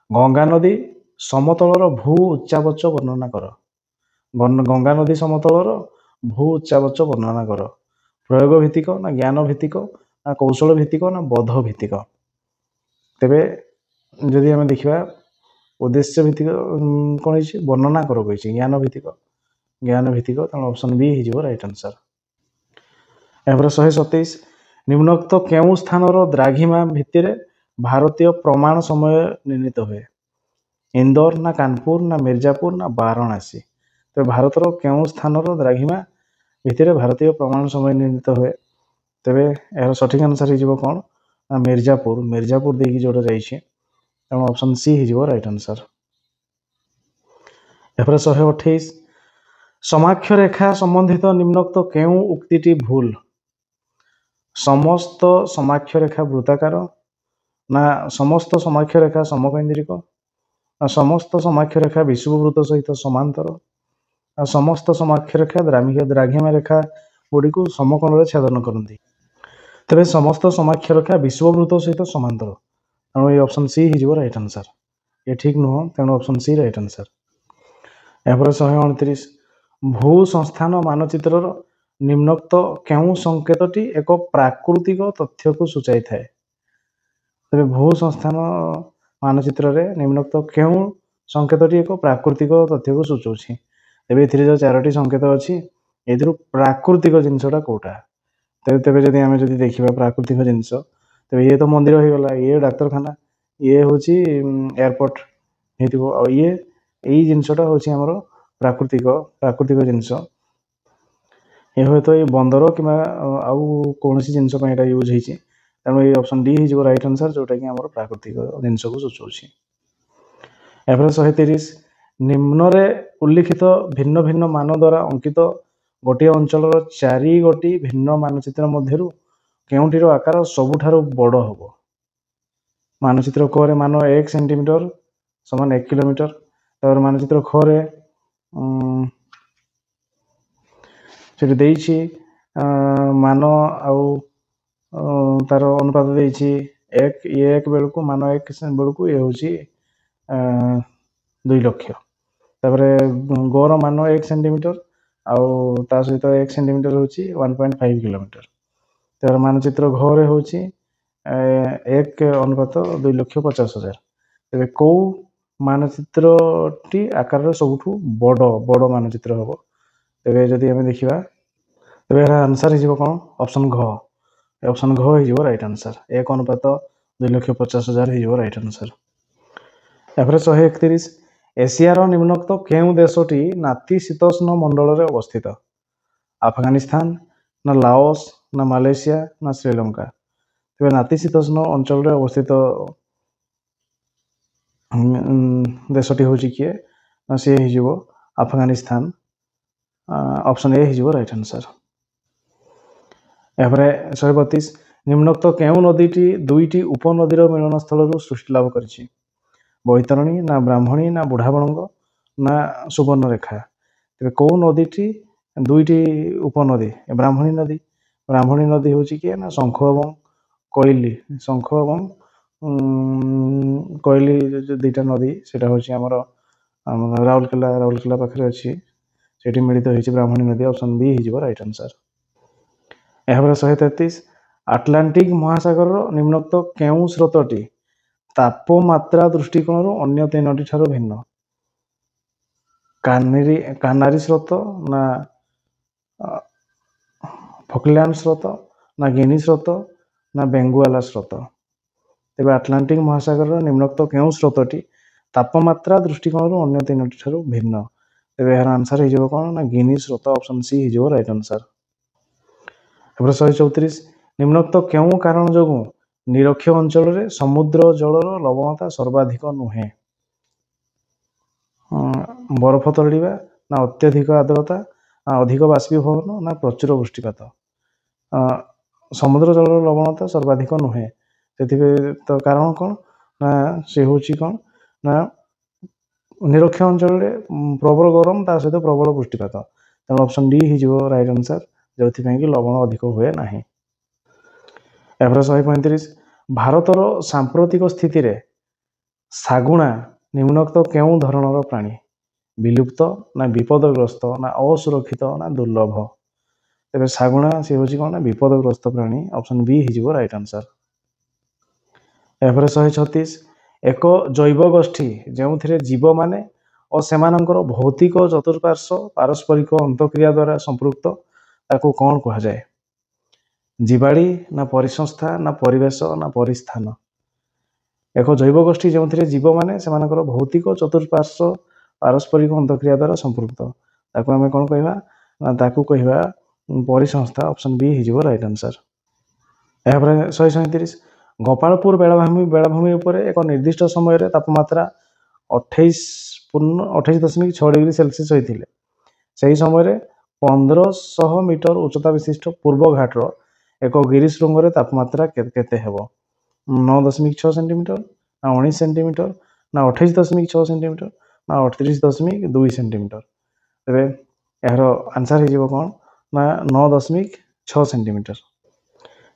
ଗଙ୍ଗା ନଦୀ ସମତଳର ଭୂ ଉଚ୍ଚାବଚ ବର୍ଣ୍ଣନା କର। ଗଙ୍ଗା ନଦୀ ସମତଳର ଭୂ ଉଚ୍ଚାବଚ ବର୍ଣ୍ଣନା କର। ପ୍ରୟୋଗ ଭିତ୍ତିକ, ନା ଜ୍ଞାନ ଭିତ୍ତିକ, ନା କୌଶଳ ଭିତ୍ତିକ, ନା ବୋଧ ଭିତ୍ତିକ? ତେବେ ଯଦି ଆମେ ଦେଖିବା ଉଦ୍ଦେଶ୍ୟ ଭିତ୍ତିକ କ'ଣ ହେଇଛି? ବର୍ଣ୍ଣନା କର କହିଛି। ଜ୍ଞାନ ଭିତ୍ତିକ, ତେଣୁ ଅପସନ୍ ବି ହେଇଯିବ ରାଇଟ୍ ଆନ୍ସର। ଏହାପରେ 127, ନିମ୍ନୋକ୍ତ କେଉଁ ସ୍ଥାନର ଦ୍ରାଘିମା ଭିତ୍ତିରେ ଭାରତୀୟ ପ୍ରମାଣ ସମୟ ନିର୍ଣ୍ଣିତ ହୁଏ? ଇନ୍ଦୋର, ନା କାନପୁର, ନା ମିର୍ଜାପୁର, ନା ବାରାଣାସୀ? ତେବେ ଭାରତର କେଉଁ ସ୍ଥାନର ଦ୍ରାଘିମା ଭିତରେ ଭାରତୀୟ ପ୍ରମାଣ ସମୟ ନିର୍ଣ୍ଣିତ ହୁଏ? ତେବେ ଏହାର ସଠିକ୍ ଆନ୍ସର ହେଇଯିବ କ'ଣ? ନା ମିର୍ଜାପୁର ଦେଇକି ଯୋଉଟା ଯାଇଛି, ତେଣୁ ଅପସନ୍ ସି ହେଇଯିବ ରାଇଟ୍ ଆନ୍ସର। ଏହାପରେ 128, ସମାକ୍ଷ ରେଖା ସମ୍ବନ୍ଧିତ ନିମ୍ନୋକ୍ତ କେଉଁ ଉକ୍ତିଟି ଭୁଲ? ସମସ୍ତ ସମାକ୍ଷ ରେଖା ବୃତ୍ତାକାର, ନା ସମସ୍ତ ସମାକ୍ଷ ରେଖା ସମକୈନ୍ଦ୍ରିକ, ନା ସମସ୍ତ ସମାକ୍ଷ ରେଖା ବିଷୁବବୃତ୍ତ ସହିତ ସମାନ୍ତର, ନା ସମସ୍ତ ସମାକ୍ଷ ରେଖା ଦ୍ରାଘିମା ରେଖା ଗୁଡ଼ିକୁ ସମକୋଣରେ ଛେଦନ କରନ୍ତି? ତେବେ ସମସ୍ତ ସମାକ୍ଷ ରେଖା ବିଷୁବବୃତ୍ତ ସହିତ ସମାନ୍ତର, ତେଣୁ ଏଇ ଅପସନ୍ ସି ହେଇଯିବ ରାଇଟ୍ ଆନ୍ସର। ଏ ଠିକ୍ ନୁହଁ, ତେଣୁ ଅପସନ୍ ସି ରାଇଟ୍ ଆନ୍ସର। ଏହାପରେ 129, ଭୂ ସଂସ୍ଥାନ ମାନଚିତ୍ରର ନିମ୍ନୋକ୍ତ କେଉଁ ସଂକେତଟି ଏକ ପ୍ରାକୃତିକ ତଥ୍ୟକୁ ସୂଚାଇଥାଏ? ତେବେ ଭୂ ସଂସ୍ଥାନ ମାନଚିତ୍ରରେ ନିମ୍ନୋକ୍ତ କେଉଁ ସଂକେତଟି ଏକ ପ୍ରାକୃତିକ ତଥ୍ୟକୁ ସୂଚାଉଛି? ତେବେ ଏଥିରେ ଯେଉଁ 4ଟି ସଂକେତ ଅଛି, ଏଥିରୁ ପ୍ରାକୃତିକ ଜିନିଷଟା କୋଉଟା? ତେବେ ଯଦି ଆମେ ଦେଖିବା ପ୍ରାକୃତିକ ଜିନିଷ, ତେବେ ଇଏ ତ ମନ୍ଦିର ହେଇଗଲା, ଇଏ ଡାକ୍ତରଖାନା, ଇଏ ହେଉଛି ଏୟାରପୋର୍ଟ ହେଇଥିବ, ଆଉ ଏଇ ଜିନିଷଟା ହେଉଛି ଆମର ପ୍ରାକୃତିକ ଜିନିଷ। ଏ ହୁଏତ ଏଇ ବନ୍ଦର କିମ୍ବା ଆଉ କୌଣସି ଜିନିଷ ପାଇଁ ଏଇଟା ୟୁଜ୍ ହେଇଛି, ତେଣୁ ଏଇ ଅପସନ୍ ଡି ହେଇଯିବ ରାଇଟ୍ ଆନ୍ସର, ଯେଉଁଟାକି ଆମର ପ୍ରାକୃତିକ ଜିନିଷକୁ ସୂଚାଉଛି। ଏହାପରେ 130, ନିମ୍ନରେ ଉଲ୍ଲିଖିତ ଭିନ୍ନ ଭିନ୍ନ ମାନ ଦ୍ୱାରା ଅଙ୍କିତ ଗୋଟିଏ ଅଞ୍ଚଳର 4ଗୋଟି ଭିନ୍ନ ମାନଚିତ୍ର ମଧ୍ୟରୁ କେଉଁଟିର ଆକାର ସବୁଠାରୁ ବଡ଼ ହେବ? ମାନଚିତ୍ର କ ରେ ମାନ 1 ସେଣ୍ଟିମିଟର ସମାନ 1 କିଲୋମିଟର, ତାପରେ ମାନଚିତ୍ର ଖ ରେ ସେଠି ଦେଇଛି ମାନ ଆଉ ତାର ଅନୁପାତ ଦେଇଛି 1 ବେଳକୁ, ମାନ 1 ବେଳକୁ ଇଏ ହେଉଛି 2 ଲକ୍ଷ। ତାପରେ ଗ ର ମାନ 1 ସେଣ୍ଟିମିଟର ଆଉ ତା ସହିତ 1 ସେଣ୍ଟିମିଟର ହେଉଛି 1.5 କିଲୋମିଟର। ତାପରେ ମାନଚିତ୍ର ଘ ରେ ହେଉଛି 1:2,50,000। ତେବେ କୋଉ ମାନଚିତ୍ରଟି ଆକାରରେ ସବୁଠୁ ବଡ଼ ମାନଚିତ୍ର ହେବ? ତେବେ ଯଦି ଆମେ ଦେଖିବା, ତେବେ ଏହାର ଆନ୍ସର ହେଇଯିବ କ'ଣ? ଅପସନ୍ ଘ, ऑप्शन घ हो राइट आंसर 1:2,50,000 हो राइट आंसर। एवरे 131 एशियार निम्नोक्त केउ देशटी नातिशीतोष्ण मंडल रे अवस्थित? अफगानिस्तान ना लाओस ना मालयेशिया ना श्रीलंका? तेरे नातिशीतोष्ण अंचल रे अवस्थित देशटी होची किए ना से हिजो अफगानिस्तान। ऑप्शन ए हिजो राइट आंसर। एवरे 132 निम्नोक्त केउ नदीटी दुईटी उपनदीर मिलनस्थल सृष्टि लाभ करिछि? बैतरणी ना ब्राह्मणी ना बुढ़ाबणंग ना सुवर्णरेखा? तेरे कौ नदीटी दुईटी उपनदी? ब्राह्मणी नदी होची किए ना शंख एवं कोइली? शंख एवं कोइली दुईटा नदी सेटा होची हमर राउरकेला पाखरे अछि, सेठी मिलित होईछि ब्राह्मणी नदी। ऑप्शन बी हिजो राइट आंसर। एहापर 133 आटलांटिक महासागर निम्नोक्त केउ स्रोतटी तापमात्रा दृष्टिकोण अन्य तीनोटी ठारू भिन्न? कानारी स्रोत ना फकलैंड स्रोत ना गिनी स्रोत ना बेंगुआला स्रोत? तेबे आटलांटिक महासागर निम्नोक्त केउ स्रोतटी तापमात्रा दृष्टिकोण अन्य तीनोटी ठारू भिन्न? तेबे एहार आंसर हिजो कोन ना गिनी स्रोत। ऑप्शन सी हिजो राइट आंसर। एपर 134 निम्नोक्त केउ कारण जोगु निरक्ष अंचल रे समुद्र जलर लवणता सर्वाधिक नुहे? बरफ तरड़िबा ना अत्यधिक आर्द्रता ना अधिक बाष्पीभवन ना प्रचुर वृष्टिपात? समुद्र जलर लवणता सर्वाधिक नुहे सेथिबे तो कारण कोन ना से होची कोन ना निरक्ष अंचल रे प्रबल गरम ता सहित प्रबल वृष्टिपात। तेणु ऑप्शन डी हिजो राइट आंसर जोथि कि लवण अधिक हुए नाही। एवरे 135 भारतर सांप्रतिक स्थिति रे सागुणा निम्नोक्त केउ धरणर प्राणी? विलुप्त ना विपदग्रस्त ना असुरक्षित ना दुर्लभ? तेबे सागुणा से होची कोन ना विपदग्रस्त प्राणी। ऑप्शन बी हिजो राइट आंसर। एवरे 136 एक जैव गोष्ठी जेउथिरे जीव माने और सेमानंकर भौतिक चतुर्पार्श्व पारस्परिक अंतक्रिया द्वारा संपृक्त ताकू कौन कहा जाए? जीवाड़ी ना परिसंस्था ना परिवेश ना परिस्थान? एक जैव गोष्ठी जो जीव माने सेमानकर भौतिक चतुर्पार्श्व पारस्परिक अंतक्रिया द्वारा संपृक्त ताकू आमे कौन कहवा ना ताकू कहवा परिसंस्था। ऑप्शन बी हिजो राइट आंसर। एहापर 137 गोपालपुर बेलाभूमि उपरे एक निर्दिष्ट समय रे तापमात्रा 28.6 डिग्री सेल्सियस होइथिले सही समय रे 1500 मीटर उच्चता विशिष्ट पूर्व घाटर एक गिरिशृंग रे तापमात्रा केते हेबो? 9.6 सेंटीमीटर ना 19 सेंटीमीटर ना 28.6 सेंटीमीटर ना 38.2 सेंटीमीटर? तेबे यार आंसर हिजो कोन ना 9.6 सेंटीमीटर।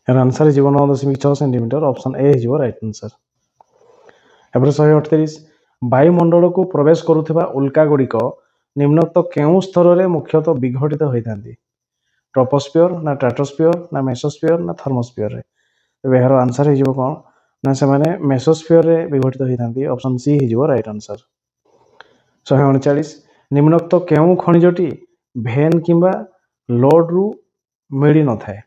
यार आंसर हिजो 9.6 सेंटीमीटर। ऑप्शन ए हिजो राइट आंसर। एपर 138 वायुमंडल को प्रवेश करुथिबा उल्का गुड़िक निम्नोक्त केउ स्तर रे मुख्यतः विघटित होइथांती? ट्रोपोस्फियर ना स्ट्रेटोस्फियर ना मेसोस्फियर ना थर्मोस्फियर रे? तेबे यार आंसर हिजो कोन ना से माने मेसोस्फियर रे विघटित होइथांती। ऑप्शन सी हिजो राइट आंसर। 139 निम्नोक्त केउ खनिजटी भेन किंबा लोड रु मिली न थाए?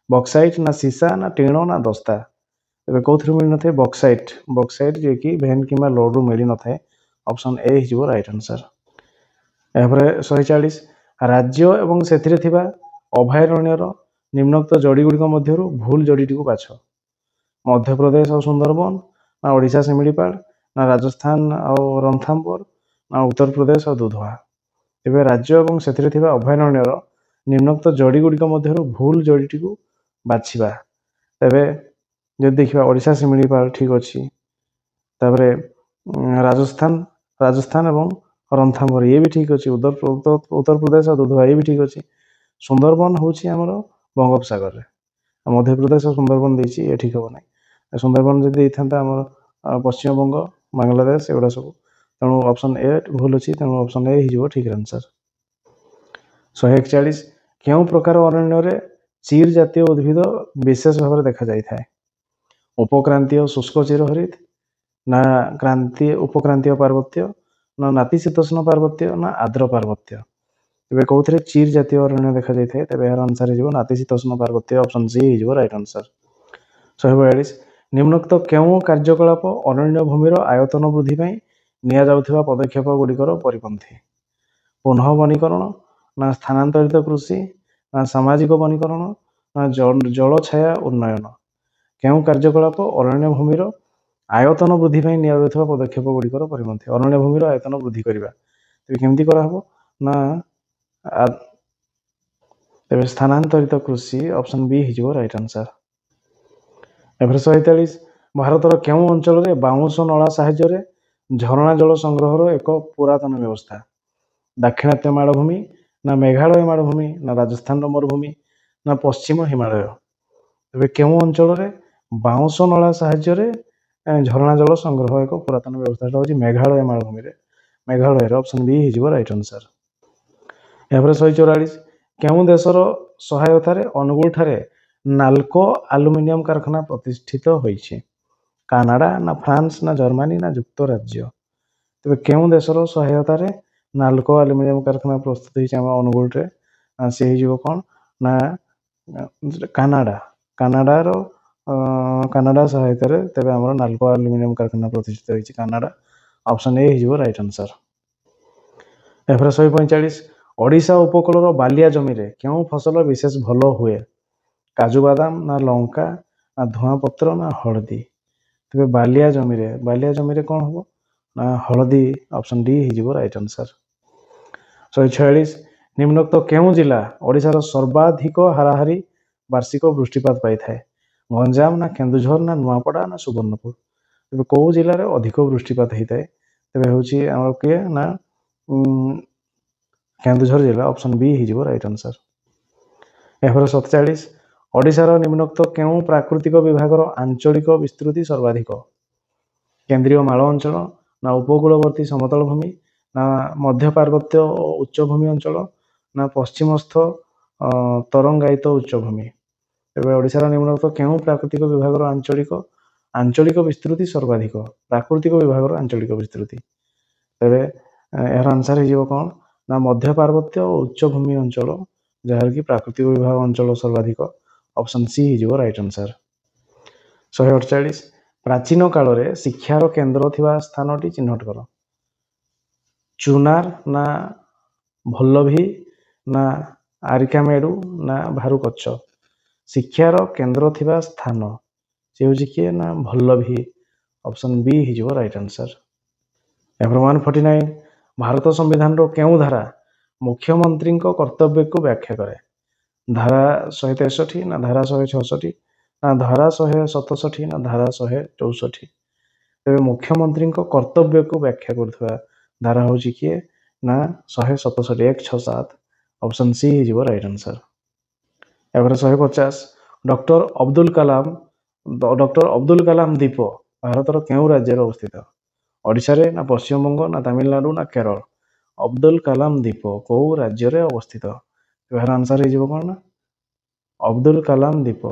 बॉक्साइट ना सीसा ना टीण ना दस्ता? तेबे कोथरु मिली न थाए? बॉक्साइट जे कि भेन किंबा लोड रु मिली न थाए। ऑप्शन ए हिजो राइट आंसर। एहापर 140 राज्य एवं सेथिरे थिबा अभयारण्यर निम्नोक्त जड़ी गुड़िक मध्यरु भूल जड़ीटी को बाछ? मध्य प्रदेश और सुंदरबन ना ओडिशा शिमिलीपाल ना राजस्थान और रणथंबोर ना उत्तर प्रदेश और दुधवा? तेबे राज्य एवं सेथिरे थिबा अभयारण्यर निम्नोक्त जड़ी गुड़िक मध्यरु भूल जड़ीटी को बाछिबा? तेबे जदि देखिबा ओडिशा शिमिलीपाल ठीक अछि, तापरे राजस्थान एवं रणथंबोर ये भी ठीक अच्छी, उत्तर प्रदेश और दुधवा ये भी ठीक अच्छी। सुंदरबन हूँ आमर बंगोपसागर रे, मध्य प्रदेश और सुंदरबन देछि ये ठीक हम ना। सुंदरबन जदि था आम पश्चिमबंग बांग्लादेश एगुड़ा सब, तेणु ऑप्शन ए भूल अच्छी, तेणु ऑप्शन ए हो ठीक आंसर। 141 केउ प्रकार अरण्य चीर जातीय उद्भिद विशेष भाव में देखा जाए? उपक्रांतीय शुष्क चिरहरित ना उपक्रांतीय पार्वत्य ना नातिशीतोष्ण पार्वत्य ना आर्द्र पार्वत्य? तेबे कोउथरे चीर जातीय अरण्य देखा जाइए तेबे यार आंसर हो नातिशीतोष्ण पार्वत्य ऑप्शन सी हो राइट आंसर। 142 निम्नोक्त केउं कार्यकलाप अरण्य भूमिर आयतन वृद्धि पाई निया जाउथिबा पदक्षेप गुड़िकर परिपंथी पुनः वनीकरण ना स्थानांतरित कृषि ना सामाजिक वनीकरण ना जल छाया उन्नयन केउं कार्यकलाप अरण्य भूमिर आयतन वृद्धि पाई निया जाउथिबा पदक्षेप गुड़िकर परिपंथी अरण्य भूमिर आयतन वृद्धि करबा तेबे केमती करा हबो ना तेबे स्थानांतरित कृषि ऑप्शन बी हो राइट आंसर। 143 भारतर केउं अंचल रे बाउंश नला साहाय्य झरणा जल संग्रहर एक पुरातन व्यवस्था दाक्षिणात्य मालभूमि ना मेघालय मालभूमि ना राजस्थान मरुभूमि ना पश्चिम हिमालय तेबे केउं अंचल रे बाउंश नला साहाय्य झरणा जल संग्रह एक पुरातन व्यवस्था होची मेघालय मालभूमि रे मेघालय ऑप्शन बी हो राइट आंसर। 144 केउं देशर सहायतार अनुगुल ठारे नाल्को आलुमिनियम कारखाना प्रतिष्ठित होइछे कानाडा ना फ्रांस ना जर्मनी ना युक्तराज्य तेबे केउं देशर सहायतार नाल्को आलुमिनियम कारखाना प्रस्तुत होइछे हम अनुगुल रे से हिजो कोन ना कानाडा कानाडार कानाडा सहायतार तेबे हमर नाल्को आलुमिनियम कारखाना प्रतिष्ठित होइछे कानाडा ऑप्शन ए हिजो राइट आंसर। 145 ओडिशा उपकूलर बालिया जमी रे केउं फसल विशेष भल हुए काजू बादाम ना लंका ना धुआं पत्र ना हळदी तेबे बालिया जमी रे कोन हबो ना हळदी ऑप्शन डी हिजो राइट आंसर। 146 निम्नोक्त केउं जिला ओडिशार सर्वाधिक हाराहारी वार्षिक वृष्टिपात पाई थाए गंजाम ना केन्दुझर ना नुआपड़ा ना सुवर्णपुर तेबे कोउ जिल्ला रे अधिक वृष्टिपात होइताए तेबे होची हमर के ना केन्दुझर जिला ऑप्शन बी हिजो राइट आंसर। 147 ओडिशार निम्नोक्त केउं प्राकृतिक विभागर आंचलिक विस्तृति सर्वाधिक केंद्रीय माल अंचल ना उपकूलवर्ती समतल भूमि ना मध्य पार्वत्य उच्चभूमि अंचल ना पश्चिमस्थ तरंगायित उच्चभूमि तेबे ओडिशार निम्नोक्त केउं प्राकृतिक विभागर आंचलिक विस्तृति सर्वाधिक प्राकृतिक विभागर आंचलिक विस्तृति तेबे यार आंसर हिजो कोन ना मध्य पार्वत्य और उच्चभूमि अंचल जहाँ कि प्राकृतिक विभाग अंचल सर्वाधिक ऑप्शन सी हिजो राइट आंसर। 148 प्राचीन काल रे शिक्षार केंद्र थिबा स्थानटी चिन्हट कर चुनार ना भल्लभी ना आरिकामेडु ना भारुकच्छ शिक्षार केंद्र थिबा स्थान से होची किए ना भल्लभी ऑप्शन बी हिजो राइट आंसर। 149 भारत संविधान रो केउं धारा मुख्यमंत्री कर्तव्य को व्याख्या करे धारा 163 ना धारा 166 ना धारा 167 ना धारा 164 तेबे मुख्यमंत्री कर्तव्य को व्याख्या करथुवा धारा होची किए ना 167 167 ऑप्शन सी हिजो right answer. 150 doctor Abdul Kalam द्वीप भारतर केउं राज्य रे अवस्थित ओडिशा रे ना पश्चिम बंग ना तमिलनाडु ना केरल अब्दुल कलाम द्वीप को राज्य रे अवस्थित यार आंसर हिजो कोन ना अब्दुल कलाम द्वीप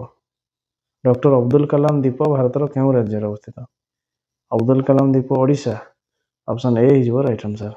डॉक्टर अब्दुल कलाम द्वीप भारतर केउं राज्य रे अवस्थित अब्दुल कलाम द्वीप ओडिशा ऑप्शन ए हिजो राइट आंसर।